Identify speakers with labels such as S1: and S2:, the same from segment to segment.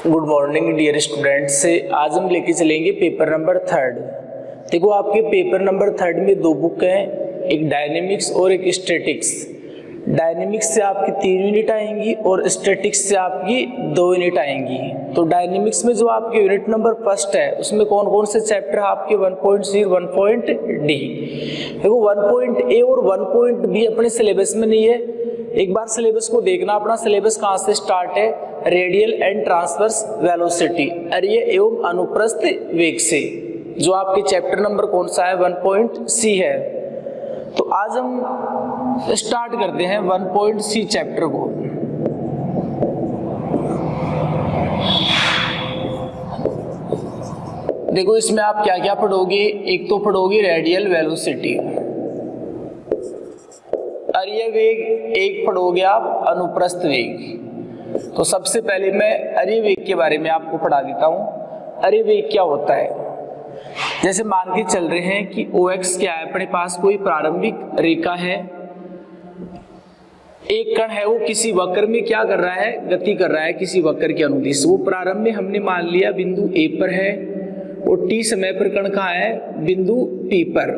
S1: Good morning dear students. आज हम लेके चलेंगे पेपर नंबर 3। देखो आपके पेपर नंबर 3 में दो बुक हैं, एक डायनेमिक्स और एक स्टैटिक्स। डायनेमिक्स से आपकी 3 यूनिट आएंगी और स्टैटिक्स से आपकी 2 यूनिट आएंगी। तो डायनेमिक्स में जो आपके यूनिट नंबर 1 है उसमें कौन कौन से चैप्टर है आपके 1.C 1.D। देखो 1.A और 1.B अपने सिलेबस में नहीं है। एक बार सिलेबस को देखना, अपना सिलेबस कहाँ से स्टार्ट है, रेडियल एंड ट्रांसवर्स वेलोसिटी, अरीय एवं अनुप्रस्थ वेग से। जो आपके चैप्टर नंबर कौन सा है 1.C है। तो आज हम स्टार्ट करते हैं 1.C चैप्टर को। देखो इसमें आप क्या क्या पढ़ोगे, एक तो पढ़ोगे रेडियल वेलोसिटी, अरीय वेग, एक पढ़ोगे आप अनुप्रस्थ वेग। तो सबसे पहले मैं अरीय वेग के बारे में आपको पढ़ा देता हूं। अरीय वेग क्या होता है, जैसे मान के चल रहे हैं कि OX क्या है, अपने पास कोई प्रारंभिक रेखा है, एक कण है, वो किसी वक्र में क्या कर रहा है, गति कर रहा है किसी वक्र के अनुदिश। वो प्रारंभ में हमने मान लिया बिंदु A पर है और t समय पर कण कहाँ है, बिंदु P पर,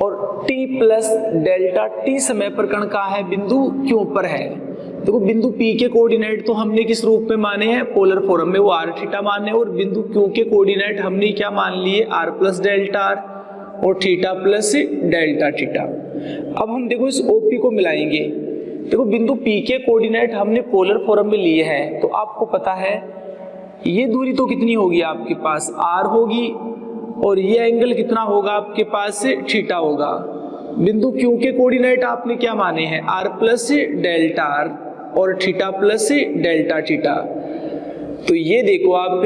S1: और t प्लस डेल्टा t समय पर कण कहाँ है, बिंदु Q पर है। देखो बिंदु P के कोऑर्डिनेट तो हमने किस रूप में माने हैं, पोलर फॉर्म में, वो r थीटा माने, और बिंदु Q के कोऑर्डिनेट हमने क्या मान लिए, r प्लस डेल्टा r और थीटा प्लस डेल्टा थीटा। अब हम देखो इस OP को मिलाएंगे। देखो बिंदु P के कोऑर्डिनेट हमने पोलर फॉर्म में लिए हैं, तो आपको पता है ये दूरी तो कितनी होगी आपके पास, r होगी, और ये एंगल कितना होगा आपके पास, थीटा होगा। बिंदु Q के कोऑर्डिनेट आपने क्या माने हैं, r प्लस डेल्टा r और थीटा प्लस डेल्टा थीटा। तो ये देखो आप,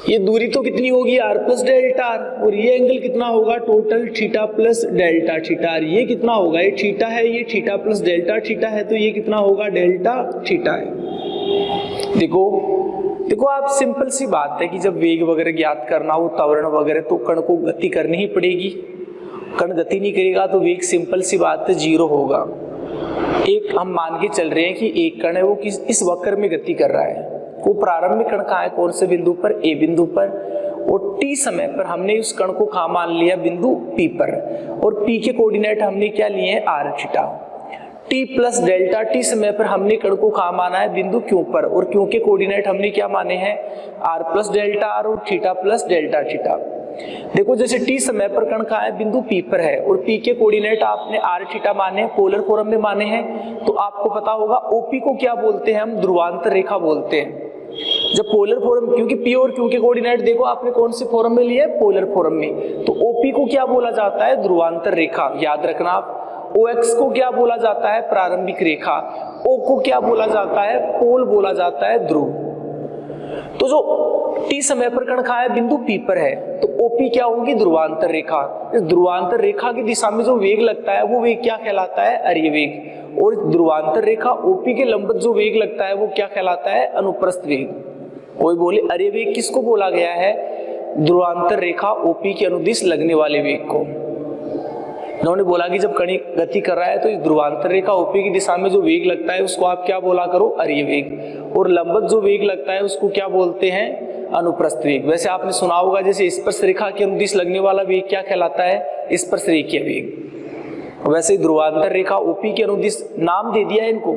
S1: ये दूरी तो कितनी होगी, r प्लस डेल्टा r, और ये एंगल कितना होगा, total theta plus delta theta. ये कितना होगा, ये थीटा है, ये थीटा प्लस डेल्टा थीटा है, तो ये कितना होगा, डेल्टा थीटा है। देखो आप, सिंपल सी बात है कि जब वेग वगैरह ज्ञात करना हो, त्वरण वगैरह, तो कण को गति करनी ही पड़ेगी। कण गति नहीं करेगा तो वेग सिंपल सी बात है 0 होगा। एक हम मान के चल रहे हैं कि एक कण है, वो इस वक्र में गति कर रहा है। वो प्रारंभिक कण कहाँ है, कौन से बिंदु पर, A बिंदु पर, और t समय पर हमने उस कण को कहाँ मान लिया, बिंदु P पर, और P के कोऑर्डिनेट हमने क्या लिए हैं, r theta. t plus delta t समय पर हमने कण को कहाँ माना है, बिंदु Q पर, और Q के कोऑर्डिनेट हमने क्या माने हैं, r प्लस डेल्टा r और थीटा प्लस डेल्टा थीटा। देखो जैसे t समय पर कण कहाँ है, बिंदु P पर है, और P के कोऑर्डिनेट आपने r थीटा माने, पोलर फॉर्म में माने हैं, तो आपको पता होगा OP को क्या बोलते हैं हम, ध्रुवांतर रेखा बोलते हैं। जब पोलर फॉर्म, क्योंकि P और Q के कोऑर्डिनेट देखो आपने कौन से फॉर्म में लिए, पोलर फॉर्म में, तो OP को क्या बोला जाता है, ध्रुवांतर रेखा। याद रखना आप, OX को क्या बोला जाता है, प्रारंभिक रेखा, O को क्या बोला जाता है, पोल बोला जाता है, ध्रुव। तो जो t समय पर कण कहाँ है, बिंदु P पर है, तो OP क्या होगी, ध्रुवांतर रेखा। इस ध्रुवांतर रेखा की दिशा में जो वेग लगता है वो वेग क्या कहलाता है, अरीय वेग। और ध्रुवांतर रेखा OP के लंबवत जो वेग लगता है वो क्या कहलाता है, अनुप्रस्थ वेग। कोई बोले अरीय वेग किसको बोला गया है, ध्रुवांतर रेखा OP के अनुदिश लगने वाले वेग को। उन्होंने बोला कि जब कण गति कर रहा है तो इस ध्रुवांतर रेखा OP की दिशा में जो वेग लगता है उसको आप क्या बोला करो, अरीय वेग, और लंबवत जो वेग लगता है उसको क्या बोलते हैं, अनुप्रस्थ वेग। वैसे आपने सुना होगा जैसे स्पर्श रेखा के अनुदिश लगने वाला वेग क्या कहलाता है, स्पर्श रेखीय वेग। वैसे ध्रुवांतर रेखा OP के अनुदिश नाम दे दिया है इनको,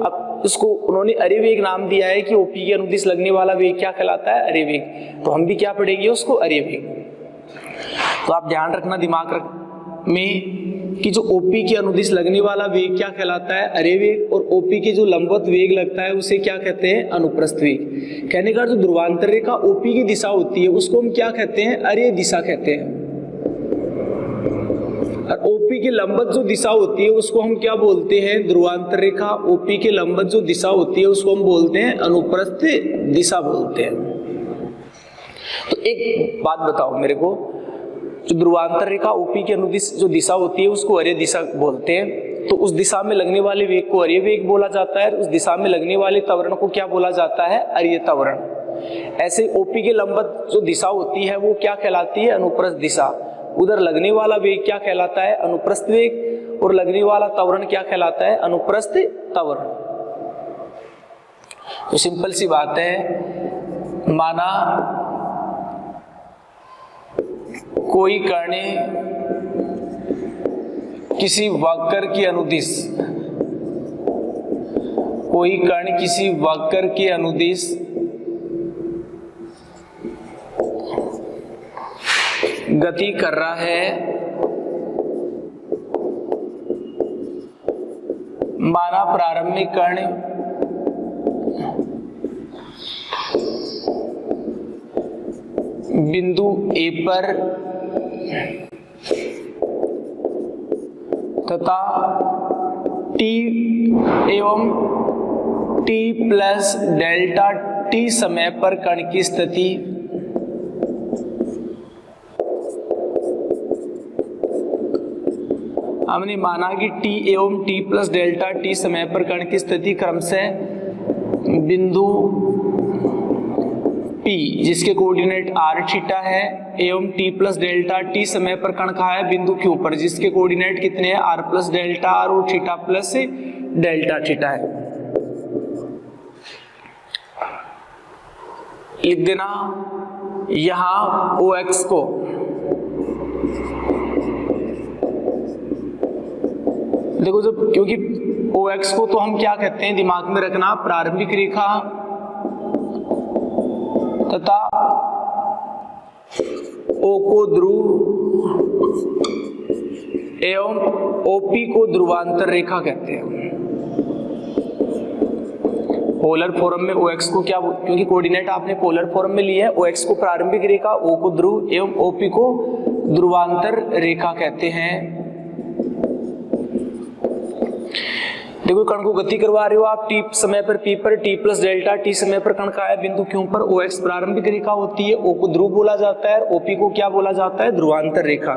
S1: अब इसको उन्होंने अरीय वेग नाम दिया है कि OP के अनुदिश लगने वाला वेग क्या कहलाता है, अरीय वेग। तो हम भी क्या पढ़ेंगे उसको, अरीय वेग। तो आप ध्यान रखना दिमाग में कि जो OP के अनुदिश लगने वाला वेग क्या कहलाता है, अरीय वेग, और OP के जो लंबवत वेग लगता है उसे क्या कहते हैं, अनुप्रस्थ वेग। कहने का जो ध्रुवांतर रेखा OP की दिशा होती है उसको हम क्या कहते हैं, अरीय दिशा कहते हैं, और OP के लंबवत जो दिशा होती है उसको हम क्या बोलते हैं, ध्रुवांतर रेखा OP के लंबवत जो दिशा होती है उसको हम बोलते हैं, अनुप्रस्थ दिशा बोलते हैं। तो एक बात बताओ मेरे को, जो ध्रुवांतर रेखा OP के अनुदिश जो दिशा होती है उसको अरीय दिशा बोलते हैं, तो उस दिशा में लगने वाले वेग को अरीय वेग बोला जाता है, उस दिशा में लगने वाले त्वरण को क्या बोला जाता है, अरीय त्वरण। ऐसे OP के लंबवत जो दिशा होती है वो क्या कहलाती है, अनुप्रस्थ दिशा। उधर लगने वाला वेग क्या कहलाता है, अनुप्रस्थ वेग, और लगने वाला त्वरण क्या कहलाता है? अनुप्रस्थ त्वरण। तो सिंपल सी बात है, माना कोई कण किसी वक्र की अनुदिश, कोई कण किसी वक्र के अनुदिश गति कर रहा है, माना प्रारंभिक कण बिंदु ए पर तथा t एवं t प्लस डेल्टा t समय पर कण की स्थिति हमने माना कि t एवं t प्लस डेल्टा t समय पर कण की स्थिति क्रमशः बिंदु P जिसके कोऑर्डिनेट r थीटा है एवं t प्लस डेल्टा t समय पर कण कहाँ है? बिंदु Q पर, जिसके कोऑर्डिनेट कितने हैं? r प्लस डेल्टा r और थीटा प्लस डेल्टा थीटा है। लिख देना यहां OX को देखो, जब क्योंकि OX को तो हम क्या कहते हैं, दिमाग में रखना, प्रारंभिक रेखा तथा O को ध्रुव एवं OP को ध्रुवांतर रेखा कहते हैं। पोलर फॉर्म में OX को क्या, क्योंकि कोऑर्डिनेट आपने पोलर फॉर्म में लिया है, OX को प्रारंभिक रेखा, O को ध्रुव एवं OP को ध्रुवांतर रेखा कहते हैं। देखो कण को गति करवा रहे हो आप t समय पर P पर, t प्लस डेल्टा t समय पर कण का है बिंदु Q पर, OX प्रारंभिक रेखा होती है, O को ध्रुव बोला जाता है, OP को क्या बोला जाता है? ध्रुवांतर रेखा।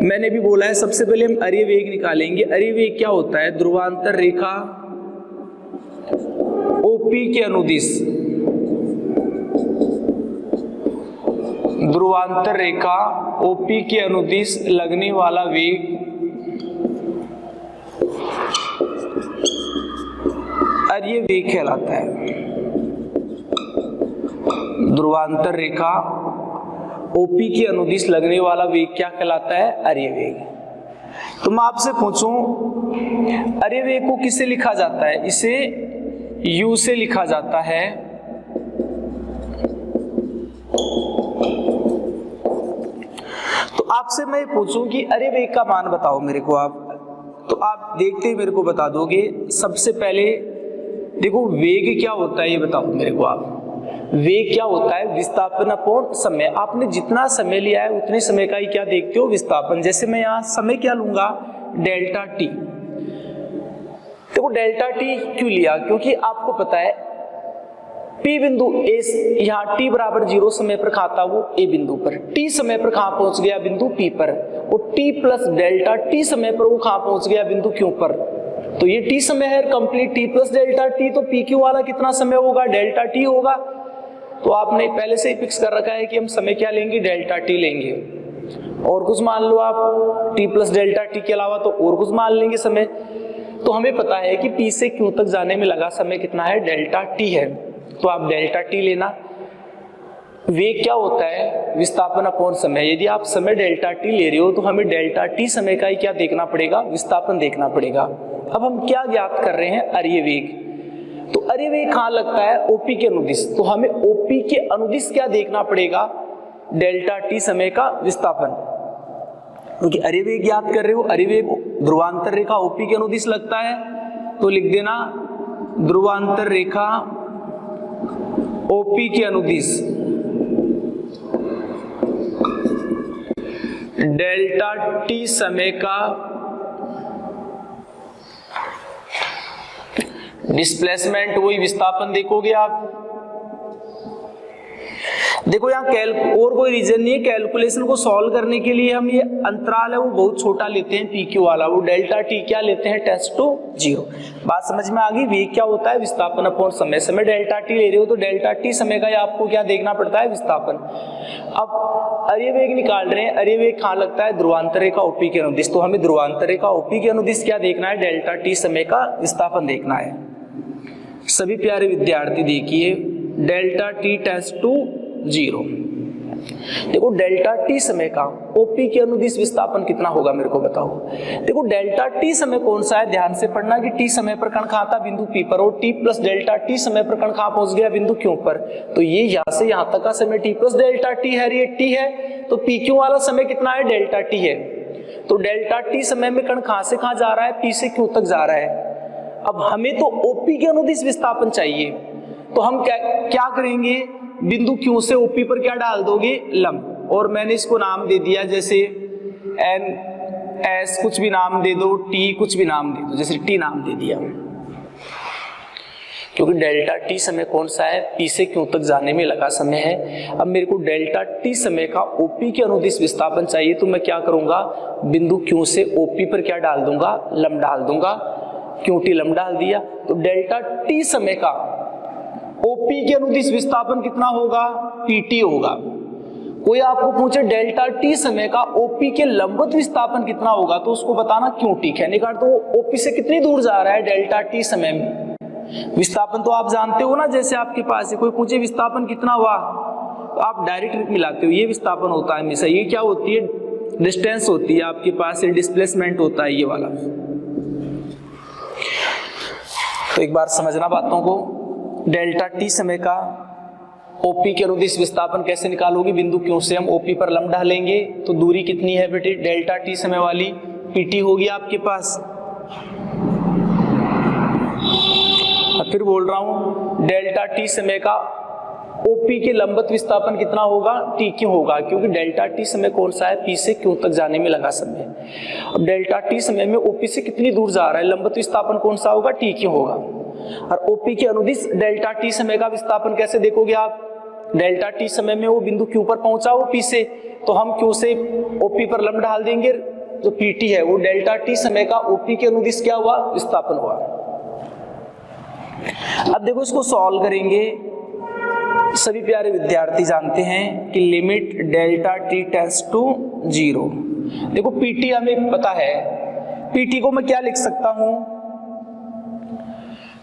S1: मैंने भी बोला है सबसे पहले हम अरे वेग निकालेंगे। अरे वेग क्या होता है? ध्रुवांतर रेखा OP के अनुदिश, ध्रुवांतर रेखा OP के अनुदिश लगने वाला वेग अरे वेग कहलाता है। ध्रुवांतर रेखा OP के अनुदिश लगने वाला वेग क्या कहलाता है? अरे वेग। तो मैं आपसे पूछूं, अरे वेग को किससे लिखा जाता है? इसे U से लिखा जाता है। तो आपसे मैं पूछूं कि अरे वेग का मान बताओ मेरे को आप, तो आप देखते ही मेरे को बता दोगे। सबसे पहले देखो वेग क्या होता है ये बताओ मेरे को आप। वेग क्या होता है? विस्थापन अपॉन समय। आपने जितना समय लिया है उतने समय का ही क्या देखते हो? विस्थापन। जैसे मैं यहाँ समय क्या लूंगा? Delta T. देखो डेल्टा टी क्यों लिया? क्योंकि आपको पता है P बिंदु ए, यहाँ t बराबर 0 समय पर कहाँ था? वो A बिंदु पर। t समय पर कहाँ पहुंच गया? बिंदु P पर। और t प्लस डेल्टा t समय पर वो कहाँ पहुंच गया? बिंदु Q पर। तो ये t समय है complete, t plus delta t, तो PQ वाला कितना समय होगा? डेल्टा t होगा। तो आपने पहले से ही फिक्स कर रखा है कि हम समय क्या लेंगे? डेल्टा t लेंगे। और कुछ मान लो आप t प्लस डेल्टा t के अलावा तो और कुछ मान लेंगे समय। तो हमें पता है कि P से Q तक जाने में लगा समय कितना है? डेल्टा t है। तो आप डेल्टा t लेना। वेग क्या होता है? विस्थापन अपॉन समय। यदि आप समय डेल्टा t ले रहे हो तो हमें डेल्टा t समय का ही क्या देखना पड़ेगा? विस्थापन देखना पड़ेगा। अब हम क्या ज्ञात कर रहे हैं? अरे वेग। तो अरे वेग कहाँ लगता है? OP के अनुदिश। तो हमें OP के अनुदिश क्या देखना पड़ेगा? डेल्टा t समय का विस्थापन। क्योंकि अरे वेग याद कर रहे हो, अरे वेग ध्रुवांतर रेखा OP के अनुदिश लगता है, तो लिख देना ध्रुवांतर रेखा OP के अनुदिश डेल्टा t समय का डिस्प्लेसमेंट, वही विस्थापन देखोगे आप। देखो यहाँ और कोई रीजन नहीं है, कैलकुलेशन को सॉल्व करने के लिए हम ये अंतराल है वो बहुत छोटा लेते हैं PQ वाला, वो डेल्टा t क्या लेते हैं? Tends to 0। बात समझ में आ गई? वेग क्या होता है? विस्थापन अपॉन समय। समय डेल्टा t ले रहे हो तो डेल्टा t समय का आपको क्या देखना पड़ता है? विस्थापन। अब अर्यवेग निकाल रहे हैं, अर्यवेग कहाँ लगता है, ध्रुवांतर रेखा ओपी के अनुदिश। तो हमें ध्रुवांतर रेखा ओपी के अनुदिश क्या देखना है, डेल्टा टी समय का विस्थापन देखना है। सभी प्यारे विद्यार्थी देखिए, डेल्टा टी टेंड्स टू 0। देखो डेल्टा टी समय का ओपी के अनुदिश विस्थापन कितना होगा, मेरे को बताओ। देखो डेल्टा टी समय कौन सा है, ध्यान से पढ़ना कि टी समय पर कण कहाँ था, बिंदु पी पर, और टी प्लस डेल्टा टी समय पर कण कहाँ पहुंच गया, बिंदु क्यू पर। तो ये यहाँ से यहाँ तक का समय टी प्लस डेल्टा टी है, ये टी है, तो पी क्यू वाला समय कितना है, डेल्टा टी है। तो डेल्टा टी समय में कण कहाँ से कहाँ जा रहा है, पी से क्यू तक जा रहा है। अब हमें तो ओपी के अनुदिश विस्थापन चाहिए, तो हम क्या करेंगे, बिंदु क्यू से ओपी पर क्या डाल दोगे, लंब, और मैंने इसको नाम दे दिया जैसे एन एस, कुछ भी नाम दे दो, टी कुछ भी नाम दे दो, जैसे टी नाम दे दिया, क्योंकि डेल्टा टी समय कौन सा है, पी से क्यू तक जाने में लगा समय है। अब मेरे को डेल्टा टी समय का ओपी के अनुदिश विस्थापन चाहिए, तो मैं क्या करूंगा, बिंदु क्यू से ओपी पर क्या डाल दूंगा, लंब डाल दूंगा, क्यू टी लंब डाल दिया। तो डेल्टा टी समय का ओपी के अनुदिश विस्थापन कितना होगा, पीटी होगा। कोई आपको पूछे डेल्टा टी समय का ओपी के लंबवत विस्थापन कितना होगा, तो उसको बताना क्यू टी, कहने का तो ओपी से कितनी दूर जा रहा है डेल्टा टी समय में। विस्थापन तो आप जानते हो ना, जैसे आपके पास है कोई पूछे विस्थापन कितना हुआ, तो आप डायरेक्ट मिलाते हो, ये विस्थापन होता है हमेशा, ये क्या होती है, डिस्टेंस होती है आपके पास, डिस्प्लेसमेंट होता है ये वाला। तो एक बार समझना बातों को, डेल्टा टी समय का ओपी के अनुदिश विस्थापन कैसे निकालोगे, बिंदु क्यू से हम ओपी पर लंब डालेंगे, तो दूरी कितनी है बेटे, डेल्टा टी समय वाली पीटी होगी आपके पास। अब फिर बोल रहा हूं, डेल्टा टी समय का ओपी के लंबवत विस्थापन कितना होगा, टी क्यू होगा, क्योंकि डेल्टा टी समय कौन सा है, पी से क्यू तक जाने में लगा समय। अब डेल्टा टी समय में ओपी से कितनी दूर जा रहा है, लंबवत विस्थापन कौन सा होगा, टी क्यू होगा। और ओपी के अनुदिश डेल्टा टी समय का विस्थापन कैसे देखोगे आप, डेल्टा टी समय में वो बिंदु क्यू पर पहुंचा वो पी से, तो हम क्यू से ओपी पर लंब डाल देंगे, जो पीटी है वो डेल्टा टी समय का ओपी के अनुदिश क्या हुआ, विस्थापन हुआ। अब देखो इसको सॉल्व करेंगे। सभी प्यारे विद्यार्थी जानते हैं कि limit delta t tends to 0। देखो पीटी हमें पता है, पीटी को मैं क्या लिख सकता हूं,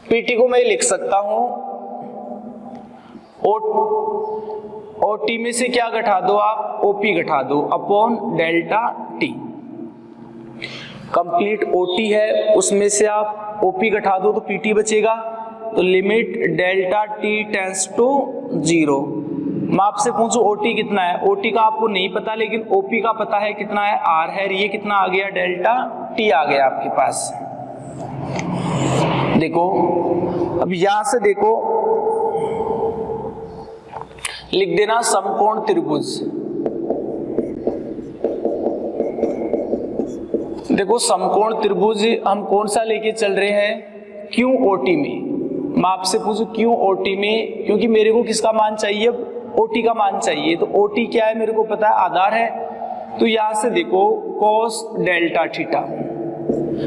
S1: पीटी को मैं लिख सकता हूं ओटी में से क्या घटा दो आप, ओपी घटा दो, upon delta T. Complete OT है, उसमें से आप ओपी घटा दो तो पीटी बचेगा। तो limit delta t tends to 0। मैं आपसे पूछूं ओटी कितना है, ओटी का आपको नहीं पता, लेकिन ओपी का पता है कितना है, आर है, ये कितना आ गया, डेल्टा टी आ गया आपके पास। देखो अब यहां से देखो, लिख देना समकोण त्रिभुज। देखो समकोण त्रिभुज हम कौन सा लेके चल रहे हैं, क्यू ओटी में। मैं आपसे पूछूं क्यू ओटी में, क्योंकि मेरे को किसका मान चाहिए, ओटी का मान चाहिए। तो ओटी क्या है मेरे को पता है, आधार है। तो यहां से देखो कॉस डेल्टा थीटा,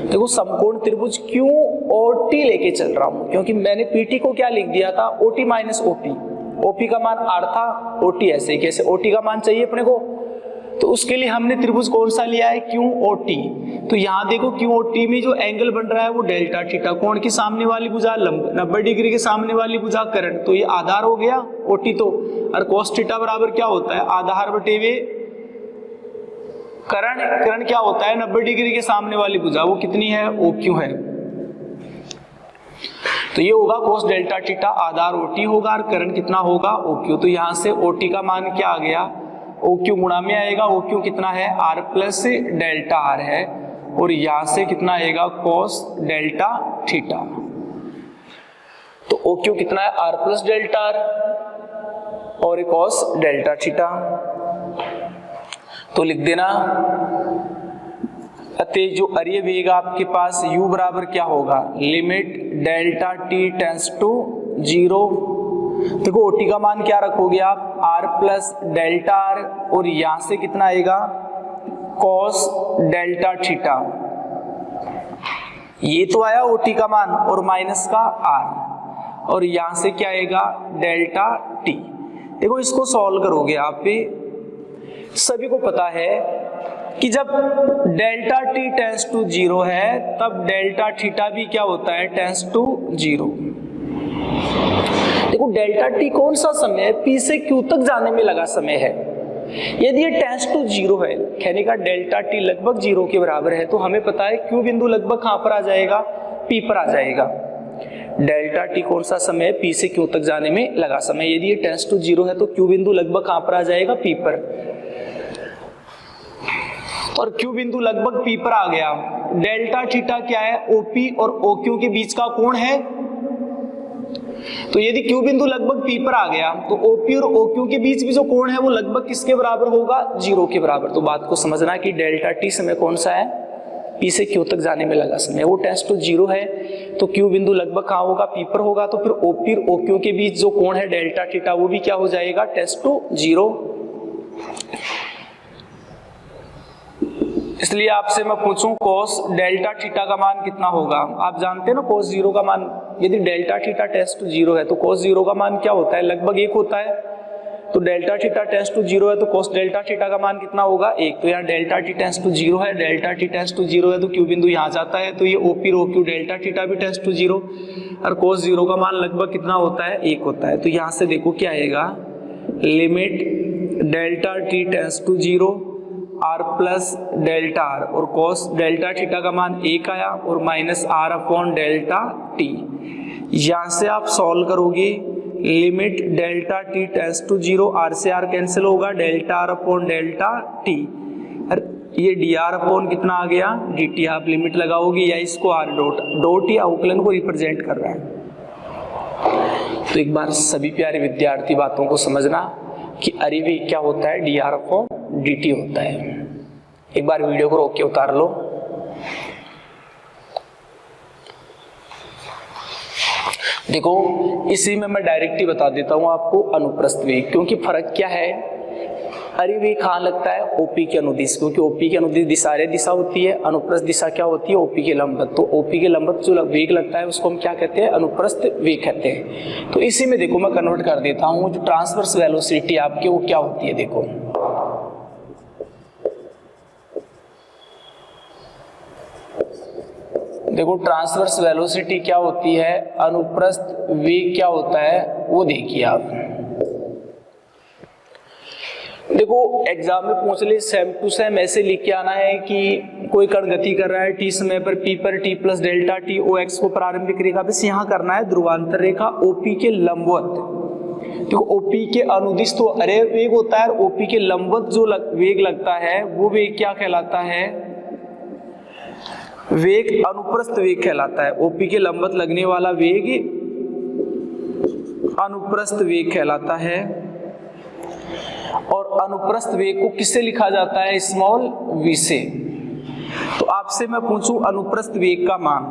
S1: देखो समकोण त्रिभुज क्यू ओटी लेके चल रहा हूं, क्योंकि मैंने पीटी को क्या लिख दिया था, ओटी माइनस ओपी। ओपी का मान आर था, ओटी ऐसे कैसे, ओटी का मान चाहिए अपने को, तो उसके लिए हमने त्रिभुज कौन सा लिया है, क्यू ओटी। तो यहाँ देखो क्यू ओटी में जो एंगल बन रहा है वो डेल्टा थीटा, कोण की सामने वाली भुजा लंब, 90 डिग्री के सामने वाली भुजा कर्ण, तो ये आधार हो गया ओटी। तो और कोस थीटा बराबर क्या होता है, आधार बटे वे कर्ण। कर्ण क्या होता है, 90 डिग्री के सामने वाली भुजा, वो कितनी है, ओ क्यू है। तो ये होगा कोस डेल्टा थीटा, आधार ओटी होगा, और कर्ण कितना होगा, ओ क्यू। तो यहाँ से ओटी का मान क्या आ गया, ओ क्यू गुणा में आएगा, ओ क्यू कितना है, आर प्लस डेल्टा आर है, और यहां से कितना आएगा, कोस डेल्टा थीटा। तो ओ क्यू कितना है, आर प्लस डेल्टा आर, और कोस डेल्टा थीटा। तो लिख देना, अतः जो अर्य वेग आपके पास u बराबर क्या होगा, limit delta t tends to 0। देखो ओटी का मान क्या रखोगे आप, आर प्लस डेल्टा आर, और यहां से कितना आएगा, कॉस डेल्टा थीटा। ये तो आया ओटी का मान, और माइनस का आर, और यहां से क्या आएगा, डेल्टा टी। देखो इसको सॉल्व करोगे आप, सभी को पता है कि जब डेल्टा टी टेंस टू 0 है तब डेल्टा थीटा भी क्या होता है, टेंस टू 0। देखो डेल्टा टी कौन सा समय है, पी से क्यू तक जाने में लगा समय है। यदि ये टेंस टू 0 है, कहने का डेल्टा टी लगभग 0 के बराबर है, तो हमें पता है क्यू बिंदु लगभग कहां पर आ जाएगा, पी पर आ जाएगा। डेल्टा टी कौन सा समय है, पी से क्यू तक जाने में लगा समय। यदि ये टेंस टू 0 है तो क्यू बिंदु लगभग कहां पर आ जाएगा, पी पर। और क्यू बिंदु लगभग पी पर आ गया। डेल्टा थीटा क्या है, ओपी और ओक्यू के बीच का कोण है। तो यदि क्यू बिंदु लगभग पी पर आ गया तो ओपी और ओक्यू के बीच भी जो कोण है वो लगभग किसके बराबर होगा, 0 के बराबर। तो बात को समझना कि डेल्टा टी समय कौन सा है, पी से क्यू तक जाने में लगा समय। वो टेंस टू 0 है तो क्यू बिंदु लगभग कहां होगा, पी पर होगा। तो फिर ओपी और ओक्यू के बीच जो कोण है डेल्टा थीटा वो भी क्या हो जाएगा, टेंस टू 0। इसलिए आपसे मैं पूछूं कोस डेल्टा थीटा का मान कितना होगा, आप जानते हैं ना कोस 0 का मान। यदि डेल्टा थीटा टेंस टू 0 है तो कोस 0 का मान क्या होता है, लगभग 1 होता है। तो डेल्टा थीटा टेंस टू 0 है तो कोस डेल्टा थीटा का मान कितना होगा, 1। तो यहाँ डेल्टा टी टेंस टू 0 है, डेल्टा टी टेंस टू 0 है तो क्यू बिंदु यहाँ जाता है। तो ये ओपी रो क्यू डेल्टा थीटा भी टेंस टू 0 और कोस 0 का मान लगभग कितना होता है, 1 होता है। तो यहाँ से देखो क्या आएगा, limit delta T tends to 0 r plus delta r, और कोस डेल्टा थीटा का मान 1 आया और minus r upon delta t. यहां से आप सॉल्व करोगे, limit delta T tends to 0, r से आर कैंसिल होगा, delta r upon delta t, ये डी आर अपॉन कितना आ गया, डी टी। आप लिमिट लगाओगे या इसको आर डॉट, डॉट या अवकलन को रिप्रेजेंट कर रहा है। तो एक बार सभी प्यारे विद्यार्थी बातों को समझना कि अरिवी क्या होता है, D are upon D T होता है। एक बार वीडियो को रोक के उतार लो। देखो इसी में मैं डायरेक्ट ही बता देता हूं आपको अनुप्रस्थ वेग, क्योंकि फर्क क्या है, अरिवेग कहां लगता है, ओपी के अनुदिश, क्योंकि ओपी के अनुदिश दिशारे दिशा होती है, अनुप्रस्थ दिशा क्या होती है, ओपी के लंबवत। तो ओपी के लंबवत जो वेग लगता है उसको हम क्या कहते हैं, अनुप्रस्थ वेग कहते हैं। तो इसी में देखो मैं कन्वर्ट कर देता हूं, जो ट्रांसवर्स वेलोसिटी आपके वो क्या होती है, देखो देखो ट्रांसवर्स वेलोसिटी क्या होती है, अनुप्रस्थ वेग क्या होता है, वो देखिए आप। देखो एग्जाम में पूछ ले सेम टू सेम ऐसे लिख के आना है कि कोई कण गति कर रहा है टी समय पर, पी पर t plus delta t O X को प्रारंभिक रेखा, बस यहाँ करना है ध्रुवांतर रेखा ओपी के लंबवत। देखो ओपी के अनुदिश तो अरे वेग होता है, ओपी के लंबवत जो वेग लगता है वो वेग क्या कहलाता है, वेग अनुप्रस्थ वेग कहलाता है। ओपी के लंबवत लगने वाला वेग अनुप्रस्थ वेग कहलाता है। और अनुप्रस्थ वेग को किससे लिखा जाता है, स्मॉल v से। तो आपसे मैं पूछूं अनुप्रस्थ वेग का मान,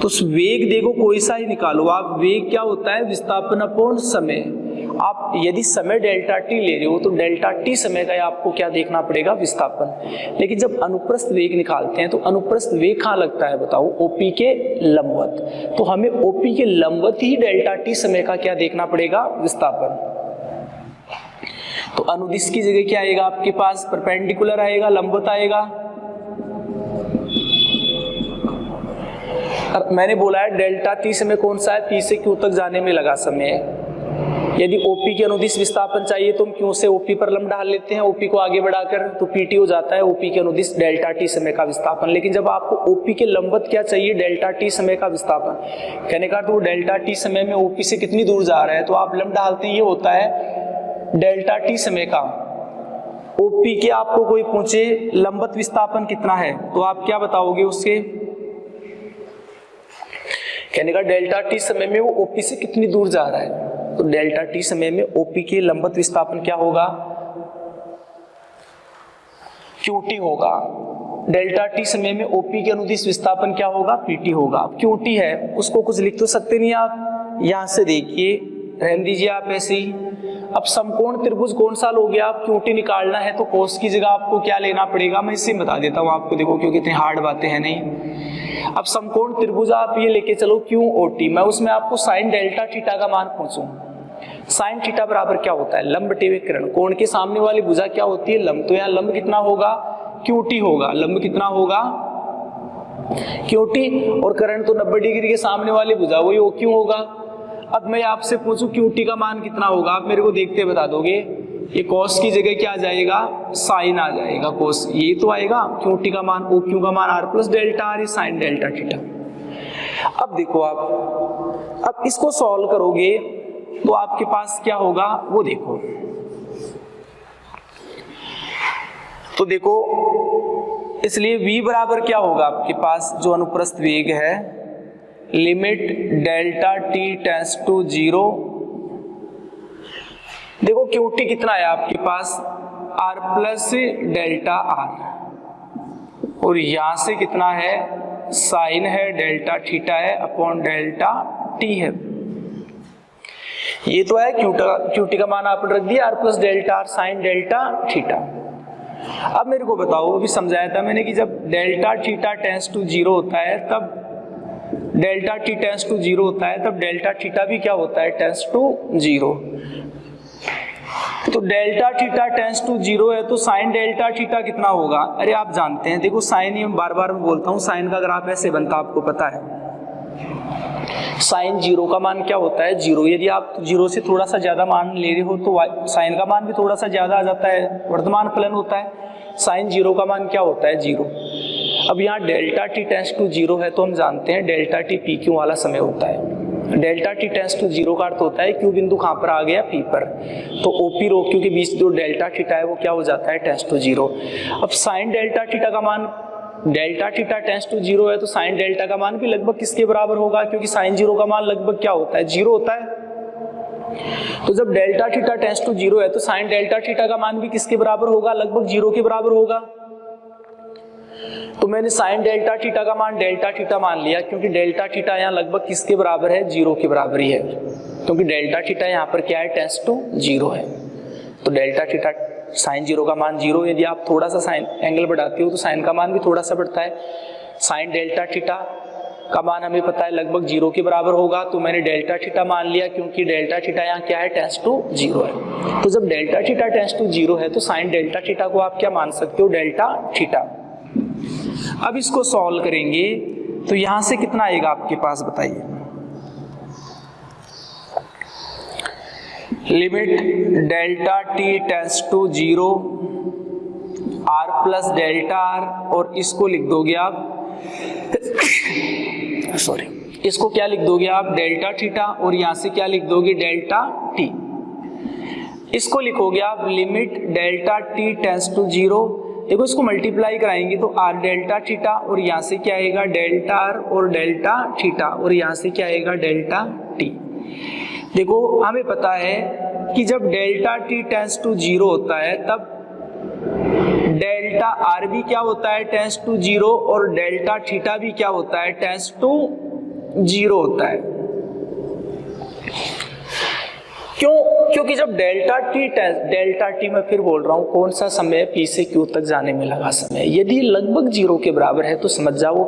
S1: तो वेग देखो कोई सा ही निकालो आप, वेग क्या होता है, विस्थापन अपॉन समय। आप यदि समय डेल्टा टी ले रहे हो तो डेल्टा टी समय का आपको क्या देखना पड़ेगा, विस्थापन। लेकिन जब अनुप्रस्थ वेग निकालते हैं तो अनुप्रस्थ वेग कहाँ लगता है बताओ, ओपी के लंबवत। तो हमें ओपी के लंबवत ही डेल्टा टी समय का क्या देखना पड़ेगा, विस्थापन। तो अनुदिश की जगह क्या आएगा आपके पास, परपेंडिकुलर आएगा, लंबवत आएगा। मैंने बोला है डेल्टा टी समय कौन सा है, पी से क्यू तक जाने में लगा समय है। यदि ओपी के अनुदिश विस्थापन चाहिए तो हम क्यू से ओपी पर लंब डाल लेते हैं, ओपी को आगे बढ़ाकर, तो पीटी हो जाता है ओपी के अनुदिश डेल्टा टी समय का विस्थापन। लेकिन जब आपको ओपी के लंबवत क्या चाहिए, डेल्टा टी समय का विस्थापन, कहने का तो डेल्टा टी समय में ओपी से कितनी दूर जा रहा है, तो आप लंब डालते हैं, ये होता है डेल्टा टी समय का। ओपी के आपको कोई पूछे लंबवत विस्थापन कितना है तो आप क्या बताओगे उसके, कहने का डेल्टा टी समय में वो ओपी से कितनी दूर जा रहा है। तो डेल्टा टी समय में ओपी के लंबवत विस्थापन क्या होगा, क्यूटी होगा। डेल्टा टी समय में ओपी के अनुदिश विस्थापन क्या होगा, पीटी होगा। क्यूटी है उसको कुछ लिख तो सकते नहीं आप, यहां से देखिए रहने दीजिए आप ऐसे ही। अब समकोण त्रिभुज कौन सा लोगे आप, क्यूटी निकालना है तो कोस की जगह आपको क्या लेना पड़ेगा, मैं इससे बता देता हूं आपको, देखो क्योंकि इतनी हार्ड बातें हैं नहीं। अब समकोण त्रिभुज आप ये लेके चलो क्यू ओ टी, मैं उसमें आपको साइन डेल्टा थीटा का मान पूछूं। साइन थीटा बराबर क्या होता है, लंब बटे विकर्ण। कोण के सामने वाली भुजा क्या होती है, लंब। तो यहाँ लंब कितना होगा, QT होगा। लंब कितना होगा, QT। और कर्ण तो 90 डिग्री के सामने वाली भुजा वही OQ होगा। अब मैं आपसे पूछूं QT का मान कितना होगा, आप मेरे को देखते बता दोगे। ये cos की जगह क्या आ जाएगा, साइन आ जाएगा, cos ये तो आएगा। QT का मान, OQ का मान r plus delta are, sine delta theta. अब देखो आप, अब इसको सॉल्व करोगे तो आपके पास क्या होगा वो देखो। तो देखो, इसलिए v बराबर क्या होगा आपके पास, जो अनुप्रस्थ वेग है, limit delta t tends to 0। देखो QT कितना है आपके पास, r प्लस डेल्टा r, और यहां से कितना है, साइन है, डेल्टा थीटा है, अपॉन डेल्टा t है। ये तो है QT का मान आपने रख दिया, r plus delta r sine delta theta. अब मेरे को बताओ, अभी समझाया था मैंने कि जब डेल्टा थीटा टेंड्स टू 0 होता है, तब डेल्टा t टेंड्स टू 0 होता है, तब डेल्टा थीटा भी क्या होता है, टेंड्स टू 0। तो डेल्टा थीटा टेंड्स टू 0 है, तो साइन डेल्टा थीटा कितना होगा, अरे आप जानते हैं, देखो साइन, ही बार बार मैं बोलता हूँ, साइन का ग्राफ ऐसे बनता आपको पता है। साइन 0 का मान क्या होता है, 0। यदि आप 0 से थोड़ा सा ज्यादा मान ले रहे हो तो साइन का मान भी थोड़ा सा ज्यादा आ जाता है, वर्तमान फलन होता है। साइन 0 का मान क्या होता है, 0। अब यहाँ डेल्टा t टेंड्स टू 0 है, तो हम जानते हैं डेल्टा t PQ वाला समय होता है। डेल्टा t टेंड्स टू 0 का अर्थ होता है Q बिंदु कहाँ पर आ गया, P पर। तो OP और OQ के बीच जो डेल्टा थीटा है वो क्या हो जाता है, टेंड्स टू 0। अब साइन डेल्टा थीटा का मान, डेल्टा थीटा टेंड्स टू 0 है, तो साइन डेल्टा का मान भी लगभग किसके बराबर होगा, क्योंकि साइन 0 का मान लगभग क्या होता है, 0 होता है। तो जब डेल्टा थीटा टेंड्स टू 0 है, तो साइन डेल्टा थीटा का मान भी किसके बराबर होगा, लगभग 0 के बराबर होगा। तो मैंने साइन डेल्टा थीटा का मान डेल्टा थीटा मान लिया, क्योंकि डेल्टा थीटा यहाँ लगभग किसके बराबर है, 0 के बराबर ही है, क्योंकि डेल्टा थीटा यहाँ पर क्या है, टेंड्स टू 0 है। तो डेल्टा थीटा, साइन 0 का मान 0। यदि आप थोड़ा सा साइन एंगल बढ़ाते हो तो साइन का मान भी थोड़ा सा बढ़ता है। साइन डेल्टा थीटा का मान हमें पता है लगभग 0 के बराबर होगा, तो मैंने डेल्टा थीटा मान लिया, क्योंकि डेल्टा थीटा यहाँ क्या है, टेंड्स टू 0 है। तो जब डेल्टा थीटा टेंड्स टू 0 है, तो साइन डेल्टा थीटा को आप क्या मान सकते हो, डेल्टा थीटा। अब इसको सॉल्व करेंगे तो यहां से कितना आएगा आपके पास, बताइए। Limit delta t tends to 0 r plus delta r, और इसको लिख दोगे आप सॉरी, इसको क्या लिख दोगे आप, डेल्टा थीटा, और यहां से क्या लिख दोगे, डेल्टा t। इसको लिखोगे आप limit delta t tends to 0। देखो इसको मल्टीप्लाई कराएंगे तो r डेल्टा थीटा, और यहाँ से क्या आएगा, डेल्टा r और डेल्टा थीटा, और यहाँ से क्या आएगा, डेल्टा t। देखो हमें पता है कि जब डेल्टा t टेंड्स टू 0 होता है, तब डेल्टा r भी क्या होता है, टेंड्स टू 0, और डेल्टा थीटा भी क्या होता है, टेंड्स टू 0 होता है। क्यों, क्योंकि जब डेल्टा टी मैं फिर बोल रहा हूँ, कौन सा समय, P से Q तक जाने में लगा समय, यदि लगभग 0 के बराबर है, तो समझ जाओ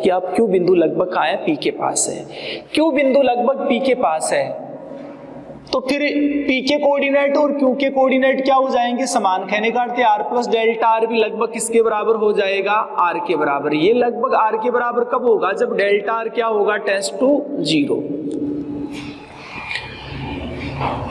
S1: कि आप Q बिंदु लगभग कहाँ है, P के पास है। Q बिंदु लगभग P के पास है, तो फिर P के कोऑर्डिनेट और Q के कोऑर्डिनेट क्या हो जाएंगे, समान। कहने का अर्थ r प्लस डेल्टा r भी लगभग किसके बराबर हो जाएगा, r के बराबर। ये लगभग r के बराबर कब होगा, जब डेल्टा r क्या होगा, tends to 0।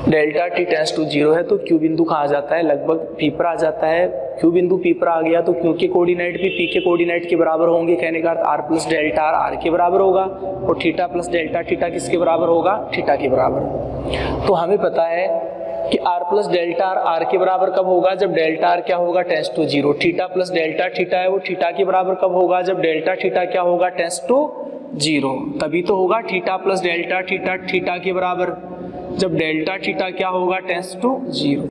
S1: Delta t tends to 0 है, तो Q बिंदु कहाँ आ जाता है, लगभग P पर आ जाता है। Q बिंदु P पर आ गया, तो Q के कोऑर्डिनेट भी P के कोऑर्डिनेट के बराबर होंगे। कहने का अर्थ r प्लस डेल्टा r के बराबर होगा, और थीटा प्लस डेल्टा थीटा किसके बराबर होगा, थीटा के बराबर। तो हमें पता है कि r प्लस डेल्टा r के बराबर कब होगा, जब डेल्टा r क्या होगा, tends to 0। Theta plus delta theta है, वो थीटा के बराबर कब होगा, जब डेल्टा थीटा क्या होगा, टेंड्स टू 0। तभी तो होगा theta plus delta theta theta के बराबर, जब डेल्टा थीटा क्या होगा, टेंड्स टू 0।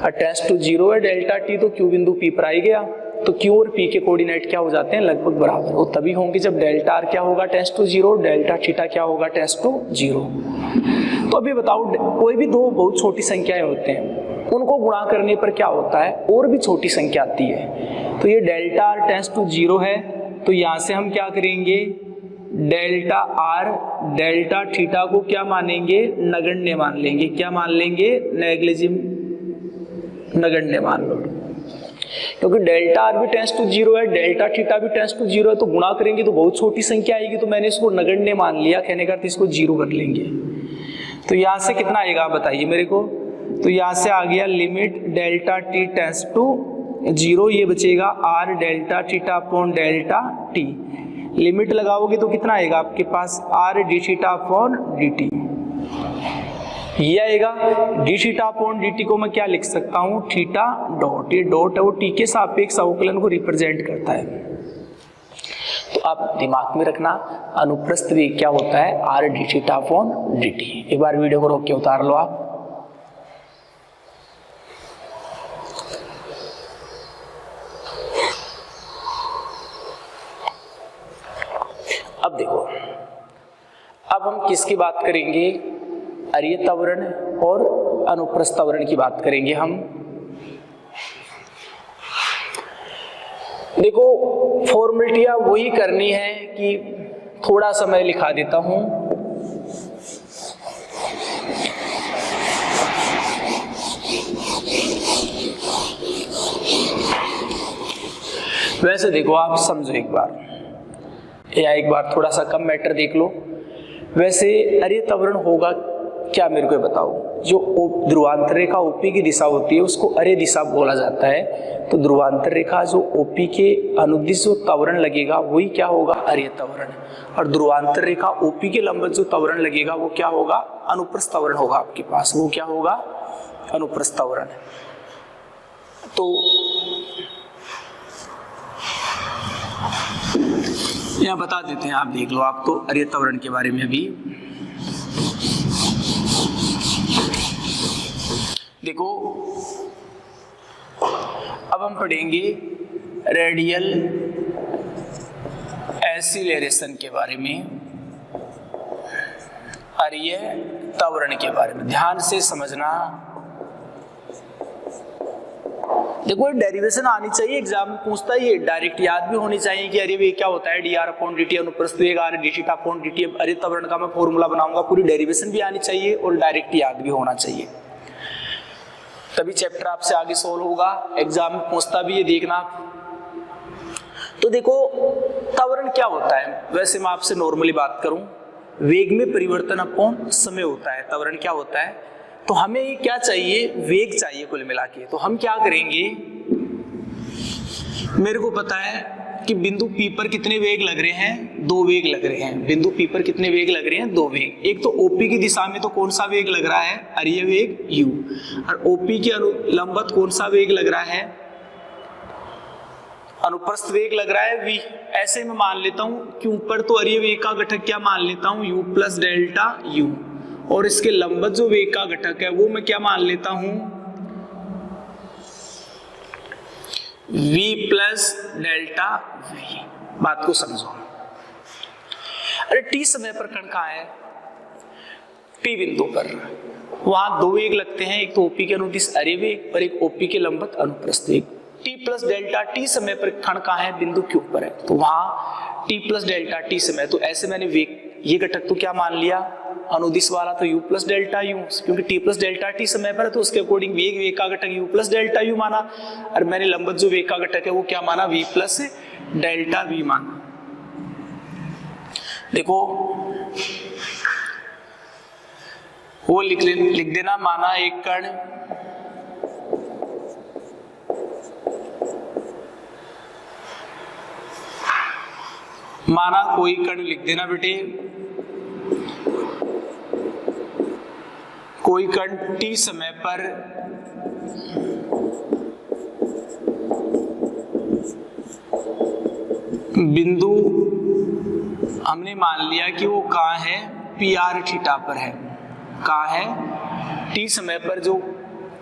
S1: और टेंड्स टू 0 है डेल्टा t, तो Q बिंदु P पर आई गया, तो Q और P के कोऑर्डिनेट क्या हो जाते हैं, लगभग बराबर। और तभी होंगे जब डेल्टा r क्या होगा, टेंड्स टू 0, डेल्टा थीटा क्या होगा, टेंड्स टू 0। तो अभी बताओ, कोई भी दो बहुत छोटी संख्याएं होते हैं, उनको गुणा करने पर क्या होता है, और भी छोटी संख्या आती है। तो ये डेल्टा r टेंड्स टू 0 है, तो यहाँ से हम क्या करेंगे, डेल्टा आर डेल्टा थीटा को क्या मानेंगे, नगण्य मान लेंगे। क्या मान लेंगे, नेग्लिजिम, नगण्य मान लो। क्योंकि डेल्टा आर भी टेंस टू 0 है, डेल्टा थीटा भी टेंस टू 0 है, तो गुणा करेंगे तो बहुत छोटी संख्या आएगी, तो मैंने इसको नगण्य मान लिया। कहने का अर्थ इसको 0 कर लेंगे। तो यहां से कितना आएगा बताइए मेरे को। तो यहां से आ गया limit delta T tends to 0, ये बचेगा R delta theta upon delta T. Limit लगाओगे तो कितना आएगा आपके पास, R D theta upon D T, ये आएगा। D theta upon D T को मैं क्या लिख सकता हूँ, थीटा डॉट, ये डॉट है वो टी के सापेक्ष अवकलन को रिप्रेजेंट करता है। तो आप दिमाग में रखना, अनुप्रस्थ वेग क्या होता है, are D theta upon D T. एक बार वीडियो को रोक के उतार लो आप। अब देखो, अब हम किसकी बात करेंगे, अरिय त्वरण और अनुप्रस्थ त्वरण की बात करेंगे हम। देखो फॉर्मेलिटियां वही करनी है कि थोड़ा सा मैं लिखा देता हूं। वैसे देखो आप समझो एक बार, या एक बार थोड़ा सा कम मैटर देख लो। वैसे अरिय त्वरण होगा क्या, मेरे को बताओ। जो ध्रुवांतर रेखा ओपी की दिशा होती है उसको अरिय दिशा बोला जाता है। तो ध्रुवांतर रेखा जो ओपी के अनुदिश जो त्वरण लगेगा वही क्या होगा, अरिय त्वरण। और ध्रुवांतर रेखा ओपी के लंबवत जो त्वरण लगेगा वो क्या होगा, अनुप्रस्थ त्वरण होगा आपके पास। वो क्या होगा, अनुप्रस्थ त्वरण। तो यहाँ बता देते हैं, आप देख लो, आप तो अरिय त्वरण के बारे में भी देखो। अब हम पढ़ेंगे रेडियल एक्सीलरेशन के बारे में, अरिय त्वरण के बारे में। ध्यान से समझना। देखो डेरिवेशन आनी चाहिए, एग्जाम में पूछता है, ये डायरेक्ट याद भी होनी चाहिए कि अरिय वेग क्या होता है, D are upon D T, अनुप्रस्थ वेग R D theta upon D T. अरिय त्वरण का मैं फॉर्मूला बनाऊंगा, पूरी डेरिवेशन भी आनी चाहिए और डायरेक्ट याद भी होना चाहिए, तभी चैप्टर आपसे आगे सोल्व होगा। एग्जाम में पूछता भी ये देखना। तो देखो त्वरण क्या होता है, वैसे मैं आपसे नॉर्मली बात करूं, वेग में परिवर्तन अपॉन समय होता है। त्वरण क्या होता है, तो हमें क्या चाहिए, वेग चाहिए कुल मिला के। तो हम क्या करेंगे, मेरे को पता है कि बिंदु P पर कितने वेग लग रहे हैं, 2 वेग लग रहे हैं। बिंदु P पर कितने वेग लग रहे हैं, 2 वेग। एक तो OP की दिशा में तो कौन सा वेग लग रहा है, अरिय वेग U, और OP के लंबवत कौन सा वेग लग रहा है, अनुप्रस्थ वेग लग रहा है V। ऐसे मैं मान लेता हूं कि ऊपर तो अरिय वेग का घटक क्या मान लेता हूं, U प्लस डेल्टा U, और इसके लंबवत जो वेग का घटक है वो मैं क्या मान लेता हूं, V प्लस डेल्टा V। बात को समझो। अरे T समय पर कण कहाँ है, P बिंदु पर, वहां 2 वेग लगते हैं, एक तो OP के अनुदिश अरिय वेग और एक OP के लंबवत अनुप्रस्थ वेग। T प्लस डेल्टा T समय पर कण कहाँ है, बिंदु Q पर है, तो वहां T प्लस डेल्टा T समय। तो ऐसे मैंने वेग, ये घटक तो क्या मान लिया, अनुदिश वाला, तो U प्लस डेल्टा U, क्योंकि T प्लस डेल्टा T समय पर है तो उसके अकॉर्डिंग वेग का घटक U प्लस डेल्टा U माना। और मैंने लंबवत जो वेग का घटक है वो क्या माना, V प्लस डेल्टा V माना। देखो वो लिख देना, माना एक कण माना कोई कण लिख देना बेटे, कोई कण T समय पर बिंदु हमने मान लिया कि वो कहाँ है, पी आर थीटा पर है। कहाँ है, T समय पर जो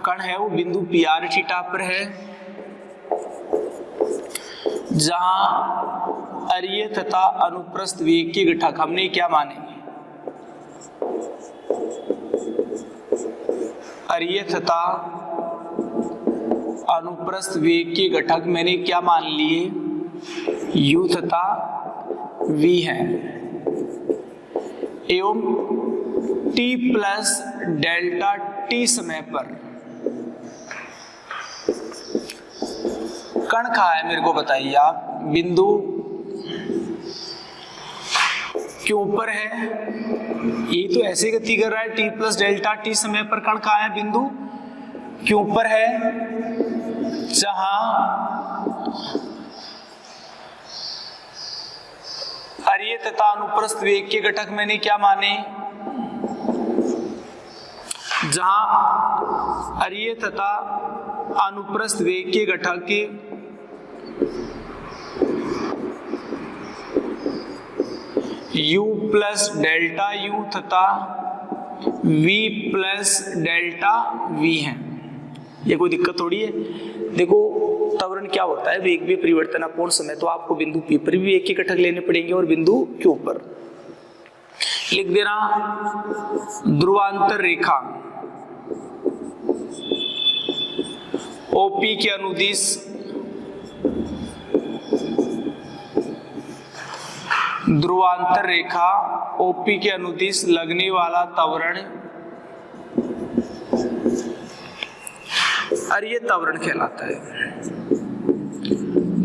S1: कण है वो बिंदु पी आर थीटा पर है, जहां अरिय तथा अनुप्रस्थ वेग के घटक हमने क्या माने, अरिय तथा अनुप्रस्थ वेग के घटक मैंने क्या मान लिए, U तथा V है। एवं t प्लस डेल्टा t समय पर कण कहाँ है मेरे को बताइए आप। बिंदु क्यों ऊपर है, ये तो ऐसे गति कर रहा है t प्लस डेल्टा t समय पर। कण कहाँ है, बिंदु क्यों ऊपर है, जहां अरीय तथा अनुप्रस्थ वेग के घटक मैंने क्या माने, जहां अरीय तथा अनुप्रस्थ वेग के घटक के u प्लस डेल्टा u तथा v प्लस डेल्टा v है। ये कोई दिक्कत थोड़ी है। देखो त्वरण क्या होता है, वेग में परिवर्तन अपूर्ण समय, तो आपको बिंदु P पर भी वेग के घटक लेने पड़ेंगे और बिंदु Q पर। लिख देना ध्रुवांतर रेखा OP के अनुदिश ध्रुवांतर रेखा OP के अनुदिश लगने वाला त्वरण अरीय त्वरण कहलाता है।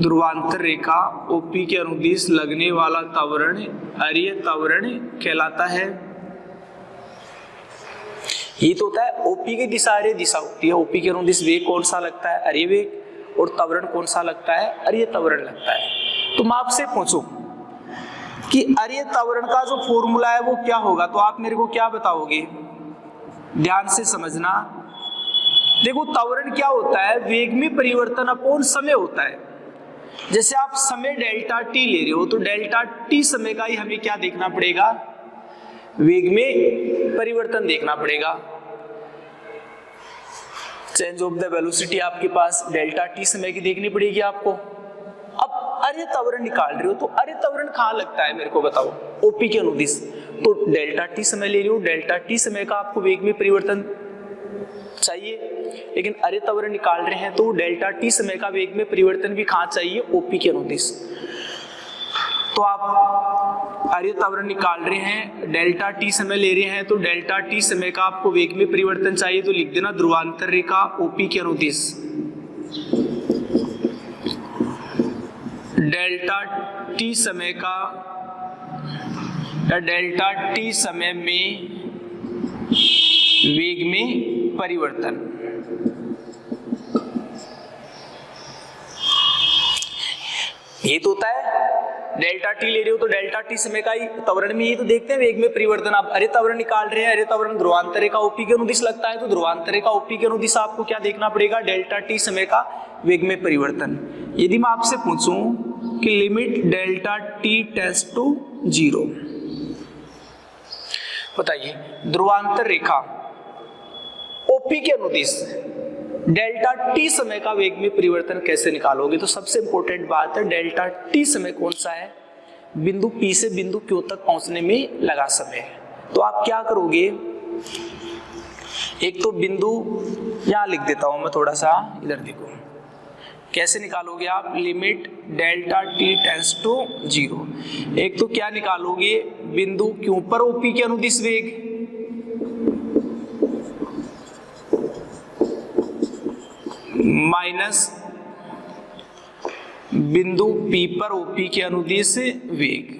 S1: ध्रुवांतर रेखा OP के अनुदिश लगने वाला त्वरण अरीय त्वरण कहलाता है। ये तो होता है OP की दिशा अरीय दिशा होती है। OP के अनुदिश वेग कौन सा लगता है, अरीय वेग, और त्वरण कौन सा लगता है, अरीय त्वरण लगता है। तो मैं आपसे पूछूं कि अरीय त्वरण का जो फॉर्मूला है वो क्या होगा, तो आप मेरे को क्या बताओगे, ध्यान से समझना। देखो त्वरण क्या होता है, वेग में परिवर्तन अपूर्ण समय होता है। जैसे आप समय डेल्टा टी ले रहे हो तो डेल्टा टी समय का ही हमें क्या देखना पड़ेगा, वेग में परिवर्तन देखना पड़ेगा। चेंज ऑफ द वेलोसिटी आपके पास डेल्टा टी समय की देखनी पड़ेगी आपको। अब अरीय त्वरण निकाल रहे हो तो अरीय त्वरण कहाँ लगता है मेरे को बताओ, ओपी के अनुदिश। तो डेल्टा टी समय ले रहे हो, डेल्टा टी समय का आपको वेग में परिवर्तन चाहिए, लेकिन अरीय त्वरण निकाल रहे हैं तो डेल्टा टी समय का वेग में परिवर्तन भी कहाँ चाहिए, ओपी के अनुदिश। तो आप अरीय त्वरण निकाल रहे हैं, डेल्टा टी समय ले रहे हैं, तो डेल्टा टी समय का आपको वेग में परिवर्तन चाहिए, तो लिख देना ध्रुवांतर रेखा ओपी के अनुदिश डेल्टा टी समय का या डेल्टा टी समय में वेग में परिवर्तन। ये तो होता है डेल्टा टी ले रहे हो तो डेल्टा टी समय का ही त्वरण में, ये तो देखते हैं वेग में परिवर्तन। आप अरीय त्वरण निकाल रहे हैं, अरीय त्वरण ध्रुवांतर रेखा ओपी के अनुदिश लगता है, तो ध्रुवांतर रेखा ओपी के अनुदिश आपको क्या देखना पड़ेगा, डेल्टा टी समय का वेग में परिवर्तन। यदि मैं आपसे पूछूं कि limit delta t tends to 0, बताइए ध्रुवांतर रेखा ओपी के अनुदिश डेल्टा टी समय का वेग में परिवर्तन कैसे निकालोगे। तो सबसे इंपॉर्टेंट बात है डेल्टा टी समय कौन सा है, बिंदु P से बिंदु Q तक पहुंचने में लगा समय। तो आप क्या करोगे, एक तो बिंदु यहां लिख देता हूं मैं, थोड़ा सा इधर देखो, कैसे निकालोगे आप, limit delta t tends to 0। एक तो क्या निकालोगे, बिंदु Q पर OP के अनुदिश वेग माइनस बिंदु P पर OP के अनुदिश वेग।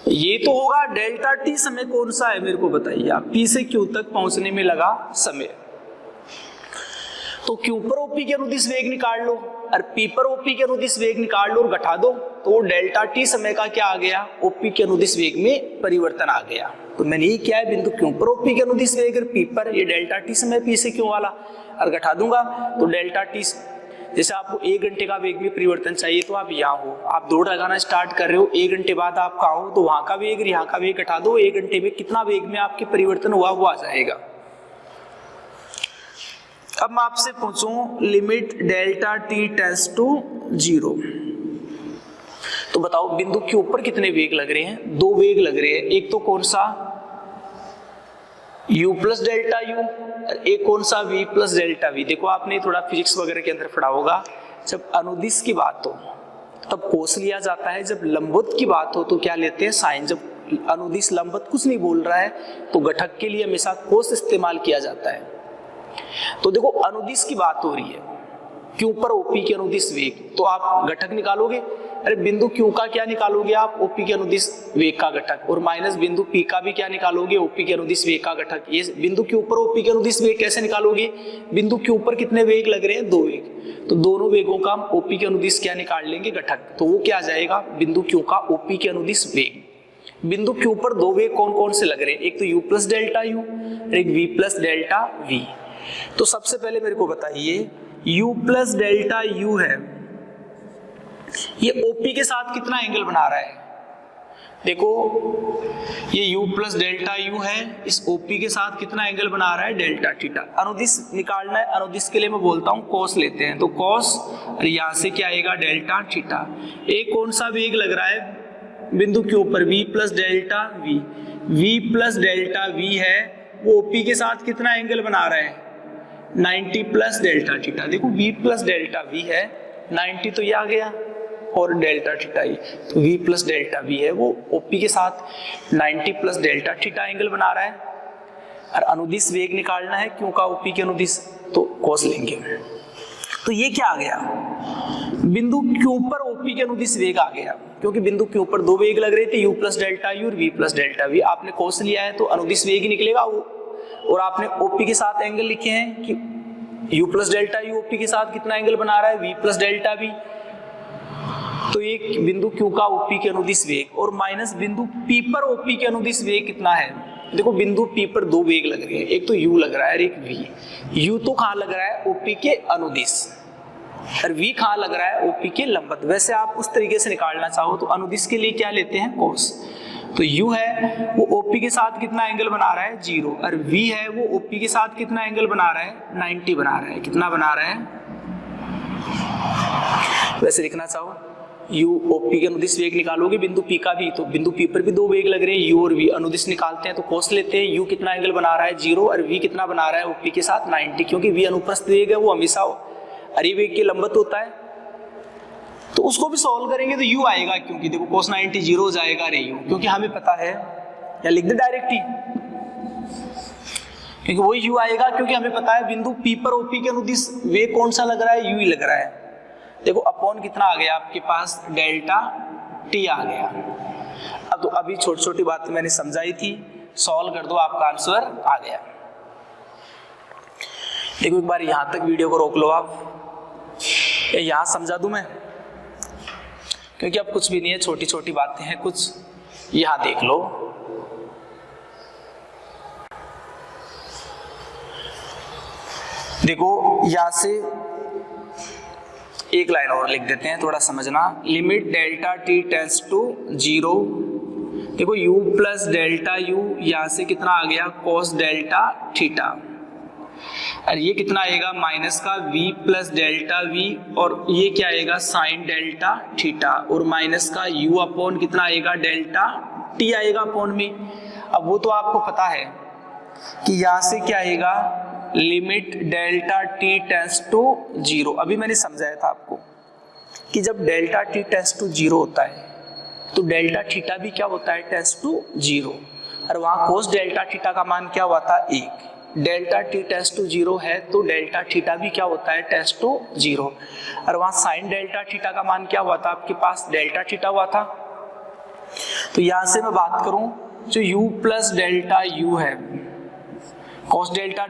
S1: ये तो होगा डेल्टा टी समय कौन सा है मेरे को बताइए आप, P से Q तक पहुंचने में लगा समय। तो Q पर OP के अनुदिश वेग निकाल लो और P पर OP के अनुदिश वेग निकाल लो और घटा दो, तो डेल्टा टी समय का क्या आ गया, OP के अनुदिश वेग में परिवर्तन आ गया। तो मैंने ये क्या है, बिंदु Q पर OP के अनुदिश वेग और P पर ये डेल्टा टी समय P से Q वाला, और घटा दूंगा तो डेल्टा टी। जैसे आपको 1 घंटे का वेग में परिवर्तन चाहिए तो आप यहाँ हो, आप दौड़ लगाना स्टार्ट कर रहे हो, 1 घंटे बाद आप कहाँ हो, तो वहां का वेग और यहाँ का वेग घटा दो, 1 घंटे में कितना वेग में आपके परिवर्तन हुआ वो आ जाएगा। अब मैं आपसे पूछूं limit delta t tends to 0, तो बताओ बिंदु के ऊपर कितने वेग लग रहे हैं, 2 वेग लग रहे हैं। एक तो कौन सा, u प्लस डेल्टा यू, एक कौन सा v प्लस डेल्टा v। देखो आपने थोड़ा फिजिक्स वगैरह के अंदर पढ़ा होगा, जब अनुदिश की बात हो तब कोस लिया जाता है, जब लंबवत की बात हो तो क्या लेते हैं, साइन। जब अनुदिश लंबवत कुछ नहीं बोल रहा है तो घटक के लिए हमेशा कोस इस्तेमाल किया जाता है। तो देखो अनुदिश की बात हो रही है, क्यू पर ओपी के अनुदिश वेग, तो आप घटक निकालोगे, अरे बिंदु क्यू का क्या निकालोगे आप, ओपी के अनुदिश वेग का घटक, और माइनस बिंदु पी का भी क्या निकालोगे, ओपी के अनुदिश वेग का घटक। ये बिंदु क्यू पर ओपी के अनुदिश वेग कैसे निकालोगे, बिंदु क्यू पर कितने वेग लग रहे हैं, 2 वेग, तो दोनों वेगों का हम ओपी के अनुदिश क्या निकाल लेंगे, घटक, तो वो क्या आ जाएगा, बिंदु क्यू का ओपी के अनुदिश वेग। बिंदु क्यू पर 2 वेग कौन कौन से लग रहे हैं, एक तो u प्लस डेल्टा यू और एक v प्लस डेल्टा v। तो सबसे पहले मेरे को बताइए u प्लस डेल्टा u है, ये OP के साथ कितना एंगल बना रहा है। देखो ये u प्लस डेल्टा u है, इस OP के साथ कितना एंगल बना रहा है, डेल्टा थीटा। अनुदिश निकालना है, अनुदिश के लिए मैं बोलता हूँ कोस लेते हैं, तो कोस और यहाँ से क्या आएगा, डेल्टा थीटा। एक कौन सा वेग लग रहा है बिंदु क्यू पर, v plus delta v, v plus delta v है, वो OP के साथ कितना एंगल बना रहा है, 90 प्लस डेल्टा थीटा। देखो v प्लस डेल्टा v है, 90 तो ये आ गया और डेल्टा थीटा ही, तो v प्लस डेल्टा v है, वो OP के साथ 90 प्लस डेल्टा थीटा एंगल बना रहा है। और अनुदिश वेग निकालना है क्यों का OP के अनुदिश, तो कोस लेंगे। तो ये क्या आ गया, बिंदु क्यू पर OP के अनुदिश वेग आ गया, क्योंकि बिंदु क्यू पर 2 वेग लग रहे थे, u प्लस डेल्टा u और v प्लस डेल्टा v। आपने कोस लिया है तो अनुदिश वेग ही निकलेगा वो, और आपने OP के साथ एंगल लिखे हैं कि u plus delta u OP के साथ कितना एंगल बना रहा है, v प्लस डेल्टा v। तो एक बिंदु Q का OP के अनुदिश वेग और माइनस बिंदु P पर OP के अनुदिश वेग कितना है। देखो बिंदु P पर 2 वेग लग रहे हैं, एक तो u लग रहा है और एक v। u तो कहाँ लग रहा है, OP के अनुदिश, और v कहाँ लग रहा है, OP के लंबवत। वैसे आप उस तरीके से निकालना चाहो तो अनुदिश के लिए क्या लेते हैं, कोस। तो u है वो OP के साथ कितना एंगल बना रहा है, 0, और v है वो OP के साथ कितना एंगल बना रहा है, 90 बना रहा है। कितना बना रहा है, वैसे लिखना चाहो u OP के अनुदिश वेग निकालोगे बिंदु P का भी, तो बिंदु P पर भी 2 वेग लग रहे हैं, u और v। अनुदिश निकालते हैं तो कोस लेते हैं, u कितना एंगल बना रहा है, 0, और v कितना बना रहा है, OP के साथ 90, क्योंकि v अनुप्रस्थ वेग है, वो हमेशा हरी वेग के लंबवत होता है। तो उसको भी सॉल्व करेंगे तो u आएगा, क्योंकि देखो cos 90 0 हो जाएगा रे u, क्योंकि हमें पता है, या लिख दे डायरेक्ट ही, क्योंकि वही u आएगा, क्योंकि हमें पता है बिंदु P पर OP के अनुदिश वेग कौन सा लग रहा है, u ही लग रहा है। देखो अपॉन कितना आ गया आपके पास, डेल्टा t आ गया। अब तो अभी छोटी छोटी बातें मैंने समझाई थी, सॉल्व कर दो, आपका आंसर आ गया। देखो एक बार यहां तक वीडियो को रोक लो आप, यहां समझा दूं मैं, क्योंकि अब कुछ भी नहीं है, छोटी छोटी बातें हैं कुछ, यहां देख लो। देखो यहां से एक लाइन और लिख देते हैं, थोड़ा समझना। Limit delta t tends to 0, देखो u प्लस डेल्टा u, यहां से कितना आ गया, cos डेल्टा थीटा, और ये कितना आएगा, माइनस का v प्लस डेल्टा v, और ये क्या आएगा, साइन डेल्टा थीटा, और माइनस का u अपॉन कितना आएगा, डेल्टा t आएगा अपॉन में। अब वो तो आपको पता है कि यहाँ से क्या आएगा, limit delta t tends to 0। अभी मैंने समझाया था आपको कि जब डेल्टा t टेंड्स टू 0 होता है तो डेल्टा थीटा भी क्या होता है, टेंड्स टू 0, और वहाँ कोस डेल्टा थीटा का मान क्या हुआ था, 1। डेल्टा t टेंड्स टू 0 है तो डेल्टा थीटा भी क्या होता है, टेंड्स टू 0, और वहाँ साइन डेल्टा थीटा का मान क्या हुआ था आपके पास, डेल्टा थीटा हुआ था। तो यहाँ से मैं बात करूँ, जो u प्लस डेल्टा u है, cos delta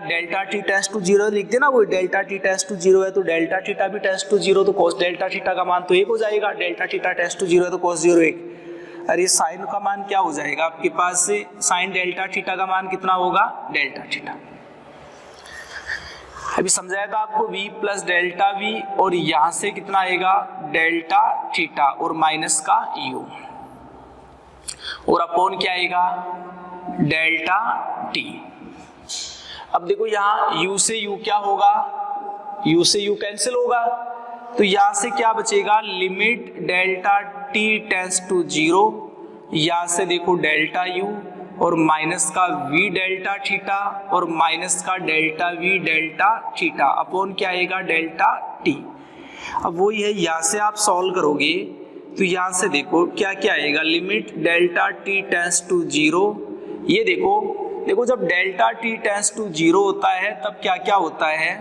S1: t tends to 0 लिख देना, वो डेल्टा t टेंड्स टू 0 है तो डेल्टा थीटा भी टेंड्स टू 0, तो cos डेल्टा थीटा का मान तो 1 हो जाएगा, डेल्टा थीटा टेंड्स टू 0 है तो cos 0 1, और ये साइन का मान क्या हो जाएगा आपके पास से, साइन डेल्टा थीटा का मान कितना होगा, डेल्टा थीटा। अभी समझाया था आपको v प्लस डेल्टा v, और यहां से कितना आएगा, डेल्टा थीटा और माइनस का u, और अपॉन क्या आएगा, डेल्टा t। अब देखो यहाँ u से u क्या होगा, u से u कैंसिल होगा, तो यहाँ से क्या बचेगा, limit delta t tends to 0, यहाँ से देखो डेल्टा u और माइनस का v डेल्टा थीटा और माइनस का delta v delta theta upon क्या आएगा डेल्टा t। अब वही है, यहाँ से आप सॉल्व करोगे तो यहाँ से देखो क्या क्या आएगा, limit delta t tends to 0। ये देखो जब डेल्टा t टेंड्स टू 0 होता है तब क्या क्या होता है,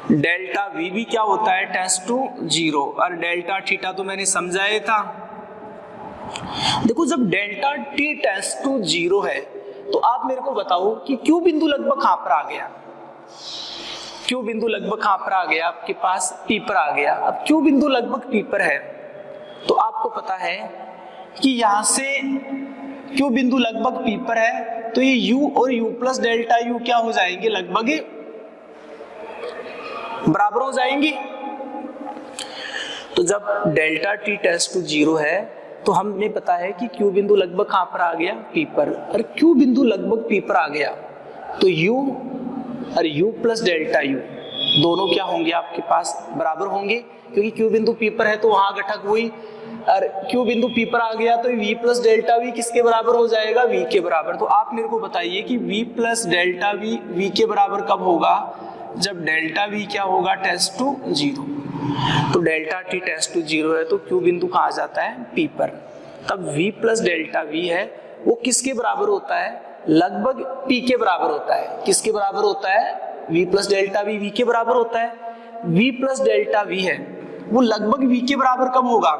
S1: डेल्टा v भी क्या होता है टेंड्स टू 0, और डेल्टा थीटा तो मैंने समझाया था। देखो जब डेल्टा t टेंड्स टू 0 है तो आप मेरे को बताओ कि Q बिंदु लगभग कहां पर आ गया, Q बिंदु लगभग कहां पर आ गया, आपके पास P पर आ गया। अब Q बिंदु लगभग P पर है तो आपको पता है कि यहां से Q बिंदु लगभग P पर है तो ये U और U प्लस डेल्टा U क्या हो जाएंगे, लगभग बराबर हो जाएंगी। तो जब डेल्टा t टेंड्स टू 0 है तो हमें पता है कि Q बिंदु लगभग कहां पर आ गया, P पर, और Q बिंदु लगभग P पर आ गया तो U और U प्लस डेल्टा U दोनों क्या होंगे आपके पास, बराबर होंगे, क्योंकि Q बिंदु P पर है तो वहां घटक वही, और Q बिंदु P पर आ गया तो V प्लस डेल्टा V किसके बराबर हो जाएगा, V के बराबर। तो आप मेरे को बताइए कि V plus delta V V के बराबर कब होगा, जब डेल्टा V क्या होगा टेंड्स टू 0। तो डेल्टा t टेंड्स टू 0 है तो Q बिंदु कहाँ जाता है, P पर। तब V प्लस डेल्टा V है वो किसके बराबर होता है, लगभग P के बराबर होता है। किसके बराबर होता है, V प्लस डेल्टा V के बराबर होता है। V प्लस डेल्टा V है वो लगभग V के बराबर कब होगा,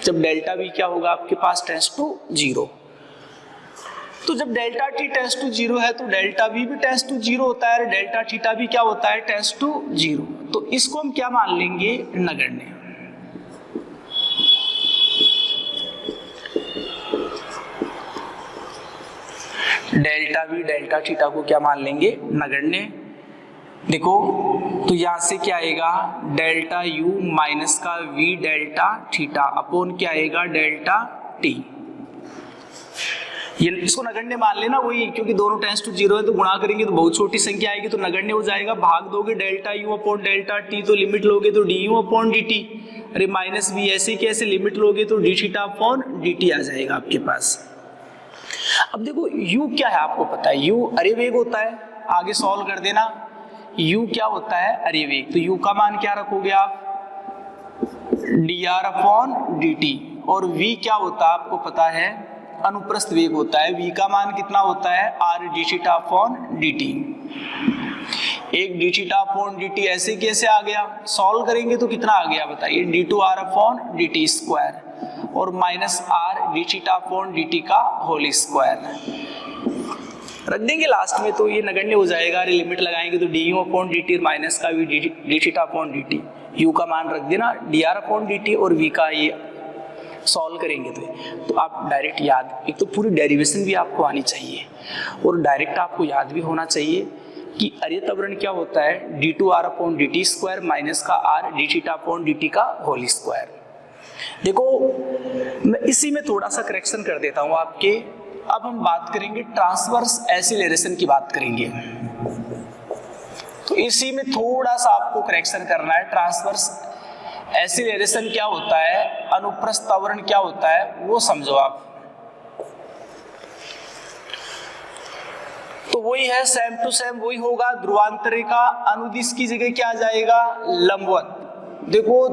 S1: जब डेल्टा V क्या होगा आपके पास टेंड्स टू 0। तो जब डेल्टा t टेंड्स टू 0 है तो डेल्टा v भी टेंड्स टू 0 होता है और डेल्टा थीटा भी क्या होता है, टेंड्स टू 0। तो इसको हम क्या मान लेंगे, नगण्य। डेल्टा v डेल्टा थीटा को क्या मान लेंगे, नगण्य। देखो तो यहां से क्या आएगा, डेल्टा u माइनस का v डेल्टा थीटा अपॉन क्या आएगा, डेल्टा t। ये इसको नगण्य मान लेना वही, क्योंकि दोनों टेंड्स टू 0 है तो गुणा करेंगे तो बहुत छोटी संख्या आएगी तो नगण्य हो जाएगा। भाग दोगे delta u upon delta t तो लिमिट लोगे तो du अपॉन dt, अरे माइनस v ऐसे कैसे लिमिट लोगे तो d थीटा अपॉन dt आ जाएगा आपके पास। अब देखो u क्या है आपको पता है, u अरे वेग होता है, आगे सॉल्व कर देना। u क्या होता है, अरे वेग, तो u का मान क्या रखोगे आप, dr अपॉन dt, और v क्या होता है आपको पता है, अनुप्रस्थ वेग होता है। v का मान कितना होता है, r d theta upon dt। एक d थीटा अपॉन dt ऐसे कैसे आ गया, सॉल्व करेंगे तो कितना आ गया बताइए, d2r अपॉन dt स्क्वायर और minus r d theta upon dt का होल स्क्वायर रख देंगे लास्ट में तो ये नगण्य हो जाएगा। अरे लिमिट लगाएंगे तो du अपॉन dt माइनस का v d theta upon dt, u का मान रख देना dr अपॉन dt और v का ये सॉल्व करेंगे तो आप डायरेक्ट याद, एक तो पूरी डेरिवेशन भी आपको आनी चाहिए और डायरेक्ट आपको याद भी होना चाहिए कि अर्य त्वरण क्या होता है, d2r upon dt square minus का r d theta upon dt का होल स्क्वायर। देखो मैं इसी में थोड़ा सा करेक्शन कर देता हूं आपके। अब हम बात करेंगे ट्रांसवर्स एक्सीलरेशन की बात करेंगे, तो इसी में थोड़ा सा आपको करेक्शन करना है। ट्रांसवर्स एक्सीलरेशन क्या होता है, अनुप्रस्थ त्वरण क्या होता है वो समझो आप। तो वही है, सेम टू सेम वही होगा, ध्रुवांतर रेखा अनुदिश की जगह क्या आ जाएगा, लंबवत। देखो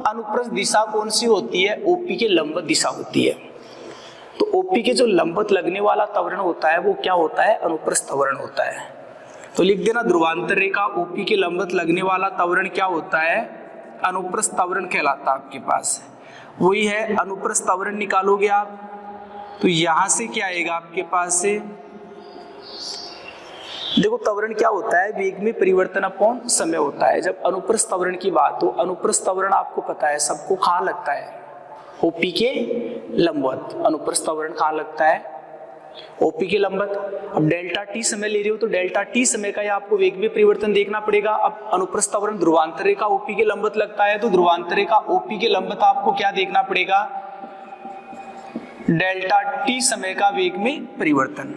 S1: अनुप्रस्थ दिशा कौन सी होती है, ओपी के लंबवत दिशा होती है। तो ओपी के जो लंबवत लगने वाला त्वरण होता है वो क्या होता है, अनुप्रस्थ त्वरण होता है। तो लिख देना ध्रुवांतर रेखा ओपी के लंबवत लगने वाला त्वरण क्या होता है, अनुप्रस्थ त्वरण कहलाता है आपके पास। वही है, अनुप्रस्थ त्वरण निकालोगे आप तो यहां से क्या आएगा आपके पास से, देखो त्वरण क्या होता है, वेग में परिवर्तन अपॉन समय होता है। जब अनुप्रस्थ त्वरण की बात हो, अनुप्रस्थ त्वरण आपको पता है सबको कहां लगता है, ओपी के लंबवत। अनुप्रस्थ त्वरण कहां लगता है, ओपी के लंबवत। अब डेल्टा टी समय ले रहे हो तो डेल्टा टी समय का आपको वेग में परिवर्तन देखना पड़ेगा। अब अनुप्रस्थ त्वरण ध्रुवांतर रेखा ओपी के लंबवत लगता है तो ध्रुवांतर रेखा ओपी के लंबवत आपको क्या देखना पड़ेगा, डेल्टा टी समय का वेग में परिवर्तन।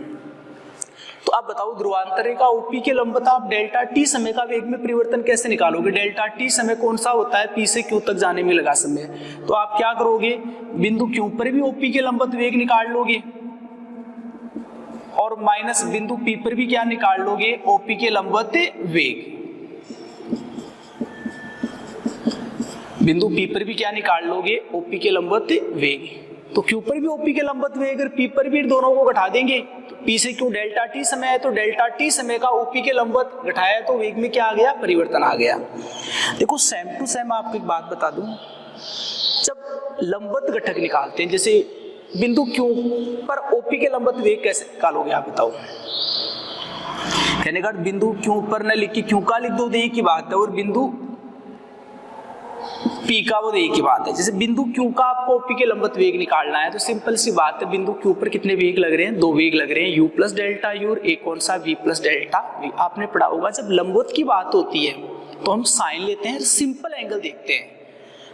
S1: तो आप बताओ ध्रुवांतर रेखा ओपी के लंबवत आप डेल्टा टी समय का वेग में परिवर्तन कैसे निकालोगे। डेल्टा टी समय कौन सा होता है, पी से क्यू तक जाने में लगा समय। तो आप क्या करोगे, बिंदु क्यू पर भी ओपी के लंबवत वेग निकाल लोगे और माइनस बिंदु P पर भी क्या निकाल लोगे, OP के लंबवत वेग। बिंदु P पर भी क्या निकाल लोगे, OP के लंबवत वेग। तो Q पर भी OP के लंबवत वेग और P पर भी दोनों को घटा देंगे। तो P से Q डेल्टा T समय है, तो डेल्टा T समय का OP के लंबवत घटाया तो वेग में क्या आ गया, परिवर्तन आ गया। देखो सेम टू सेम आपको एक बात बता दूं, जब लंबवत घटक निकालते हैं, जैसे बिंदु Q पर OP के लंबवत वेग कैसे निकालोगे आप बताओ। कहने का बिंदु Q पर न लिख के Q का लिख दो तो एक ही बात है, और बिंदु P का वो एक ही बात है। जैसे बिंदु Q का आपको OP के लंबवत वेग निकालना है तो सिंपल सी बात है, बिंदु Q पर कितने वेग लग रहे हैं, दो वेग लग रहे हैं, U प्लस डेल्टा U और एक कौन सा, V प्लस डेल्टा V। आपने पढ़ा होगा जब लंबवत की बात होती है तो हम साइन लेते हैं, सिंपल एंगल देखते हैं।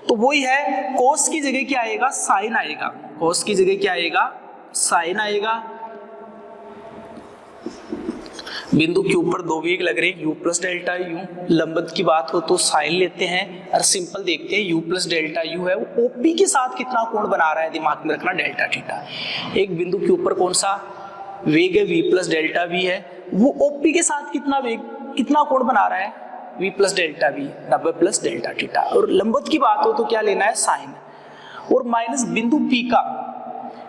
S1: तो वही है, कोस की जगह क्या आएगा, साइन आएगा। कोस की जगह क्या आएगा, साइन आएगा। बिंदु Q पर दो वेग लग रहे हैं, U प्लस डेल्टा U। लंबवत की बात हो तो साइन लेते हैं और सिंपल देखते हैं, U प्लस डेल्टा U है वो OP के साथ कितना कोण बना रहा है, दिमाग में रखना डेल्टा थीटा। एक बिंदु Q पर कौन सा वेग है, V प्लस डेल्टा V है, वो OP के साथ कितना वेग, कितना कोण बना रहा है, V plus delta V, 90 plus delta theta. और लंबवत की बात हो तो क्या लेना है, साइन। और माइनस बिंदु P का,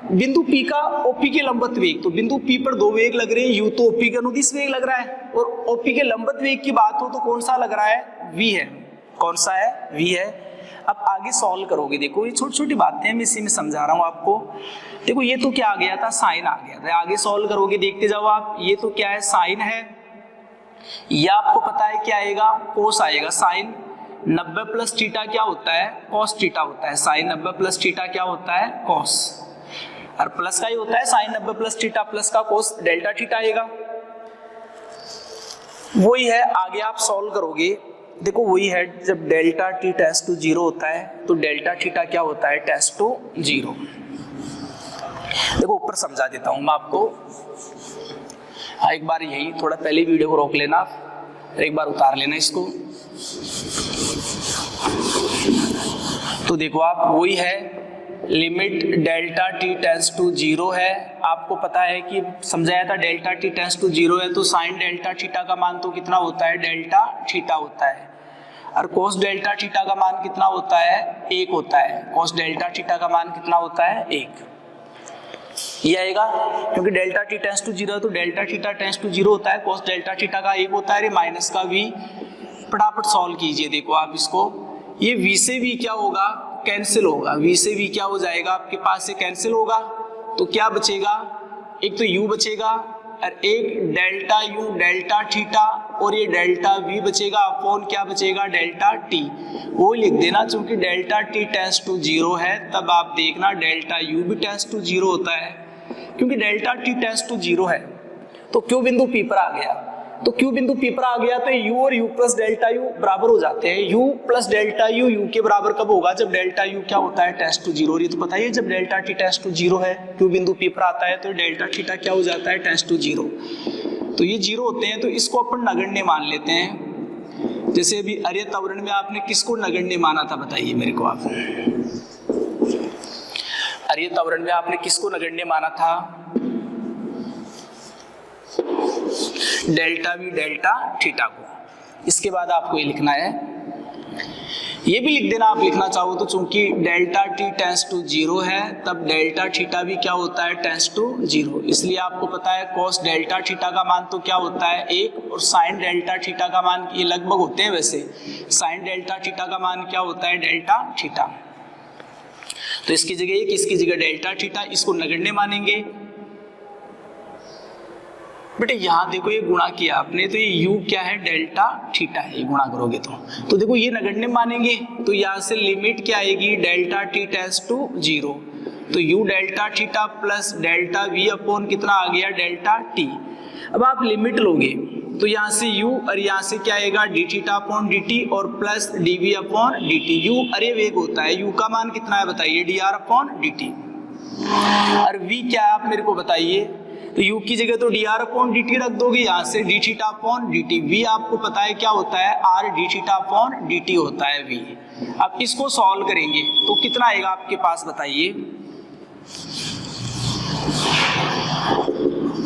S1: बिंदु P का OP के लंबवत वेग। तो बिंदु P पर दो वेग लग रहे हैं, U तो OP के अनुदिश वेग लग रहा है, और OP के लंबवत वेग की बात हो तो कौन सा लग रहा है, V है। कौन सा है, V है। अब आगे सॉल्व करोगे, देखो ये छोटी छोटी बातें हैं, मैं इसी में समझा रहा हूँ आपको। देखो ये तो क्या आ गया था, साइन आ गया था। आगे सॉल्व करोगे देखते जाओ आप, ये तो क्या है, साइन है। यह आपको पता है क्या आएगा, कोस आएगा। साइन 90 प्लस थीटा क्या होता है, कॉस थीटा होता है। साइन 90 प्लस थीटा क्या होता है, कॉस। और प्लस का ही होता है, साइन 90 प्लस थीटा प्लस का कोस डेल्टा थीटा आएगा। वही है, आगे आप सॉल्व करोगे, देखो वही है, जब डेल्टा टी टेंड्स टू 0 होता है तो डेल्टा थीटा क्या होता है, टेंड्स टू 0। देखो ऊपर समझा देता हूं मैं आपको। एक बार यही थोड़ा पहले वीडियो को रोक लेना, फिर एक बार उतार लेना इसको। तो देखो आप, वही है, limit delta t tends to 0 है। आपको पता है कि समझाया था डेल्टा टी टेंड्स टू 0 है तो साइन डेल्टा थीटा का मान तो कितना होता है, डेल्टा थीटा होता है। और कोस डेल्टा थीटा का मान कितना होता है, 1 होता है। कोस डेल्टा थीटा का मान कितना होता है, 1। ये आएगा, क्योंकि डेल्टा टी टेंड्स टू 0 है तो डेल्टा थीटा टेंड्स टू 0 होता है, कोस डेल्टा थीटा का 1 होता है, माइनस का v। फटाफट सॉल्व कीजिए, देखो आप इसको, ये v से v क्या होगा, कैंसिल होगा। v से v क्या हो जाएगा, आपके पास से कैंसिल होगा, तो क्या बचेगा, एक तो u बचेगा और एक डेल्टा u डेल्टा थीटा, और ये डेल्टा v बचेगा अपॉन क्या बचेगा, डेल्टा t। वो लिख देना, चूंकि डेल्टा t टेंड्स टू 0 है तब आप देखना डेल्टा u भी टेंड्स टू 0 होता है। क्योंकि डेल्टा t टेंड्स टू 0 है तो q बिंदु P पर आ गया, तो Q बिंदु P पर आ गया तो U और U प्लस डेल्टा U बराबर हो जाते हैं। U plus delta U U के बराबर कब होगा, जब डेल्टा U क्या होता है, टेंड्स टू 0। ये तो पता ही है, जब डेल्टा T टेंड्स टू 0 है, Q बिंदु P पर आता है तो डेल्टा थीटा क्या हो जाता है, टेंड्स टू 0। तो ये 0 होते हैं, तो इसको अपन नगण्य मान लेते हैं। जैसे अभी अर्यत आवरण में आपने किसको नगण्य माना था, बताइए मेरे को आप। अर्यत आवरण में आपने किसको नगण्य माना था, डेल्टा v डेल्टा थीटा को। इसके बाद आपको ये लिखना है, ये भी लिख देना आप लिखना चाहो तो, चूंकि डेल्टा t टेंड्स टू 0 है तब डेल्टा थीटा भी क्या होता है, टेंड्स टू 0। इसलिए आपको पता है कोस डेल्टा थीटा का मान तो क्या होता है, 1, और साइन डेल्टा थीटा का मान, ये लगभग होते हैं वैसे, साइन डेल्टा थीटा का मान क्या होता है, डेल्टा थीटा। तो इसकी जगह 1, इसकी जगह डेल्टा थीटा, इसको नगण्य मानेंगे। बेटे यहाँ देखो ये गुणा किया आपने, तो ये u क्या है, डेल्टा थीटा है, ये गुणा करोगे तो देखो ये नगण्य मानेंगे, तो यहाँ से लिमिट क्या आएगी, डेल्टा t टेंड्स टू 0। तो u delta theta plus delta v upon कितना आ गया, डेल्टा t। अब आप लिमिट लोगे तो यहाँ से u और यहाँ से क्या आएगा, D theta upon D T और plus D V upon D T. u अरे वेग होता है, u का मान कितना है बताइए, D R upon D T. और v क्या है आप मेरे को बताइए, तो u की जगह तो D R upon D T रख दोगे, यहाँ से D theta upon D T. v आपको पता है क्या होता है, r D theta upon D T होता है v। अब इसको सॉल्व करेंगे तो कितना आएगा आपके पास बताइए,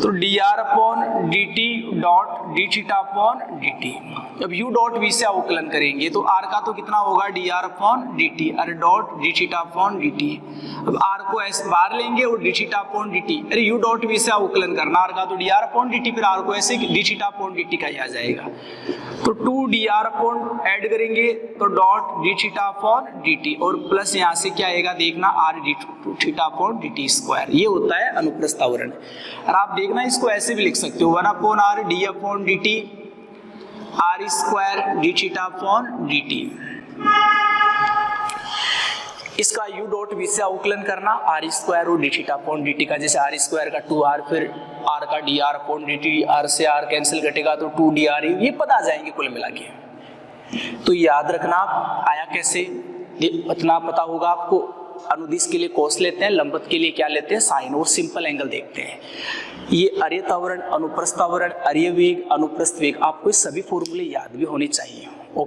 S1: तो dr upon dt dot d theta upon dt। अब u डॉट v से अवकलन करेंगे तो r का तो कितना होगा dr अपॉन dt, अरे dot d theta upon dt। अब r को ऐसे बाहर लेंगे और d थीटा अपॉन dt, अरे u डॉट v से अवकलन करना, r का तो dr अपॉन dt, फिर r को ऐसे d थीटा अपॉन dt का ही आ जाएगा। तो 2dr अपॉन ऐड करेंगे तो dot d theta upon dt और प्लस यहाँ से क्या आएगा देखना r d theta upon dt square. ये होता है अनुप्रस्थ आवरण। और आप देखना इसको ऐसे भी लिख सकते हो 1 upon r d upon dt r square d theta upon dt। इसका u डॉट v से अवकलन करना r स्क्वायर और d थीटा अपॉन dt का, जैसे r स्क्वायर का 2r, फिर r का dr अपॉन dt, r से r कैंसिल घटेगा तो 2dr, ये पद आ जाएंगे कुल मिला के। तो याद रखना आया कैसे, इतना पता होगा आपको। अनुदिश के लिए कोस लेते हैं, लंबवत के लिए क्या लेते हैं, साइन, और सिंपल एंगल देखते हैं। ये अर्यत आवरण, अनुप्रस्थ आवरण, अर्य वेग, अनुप्रस्थ वेग, आपको सभी फॉर्मूले याद भी होने चाहिए।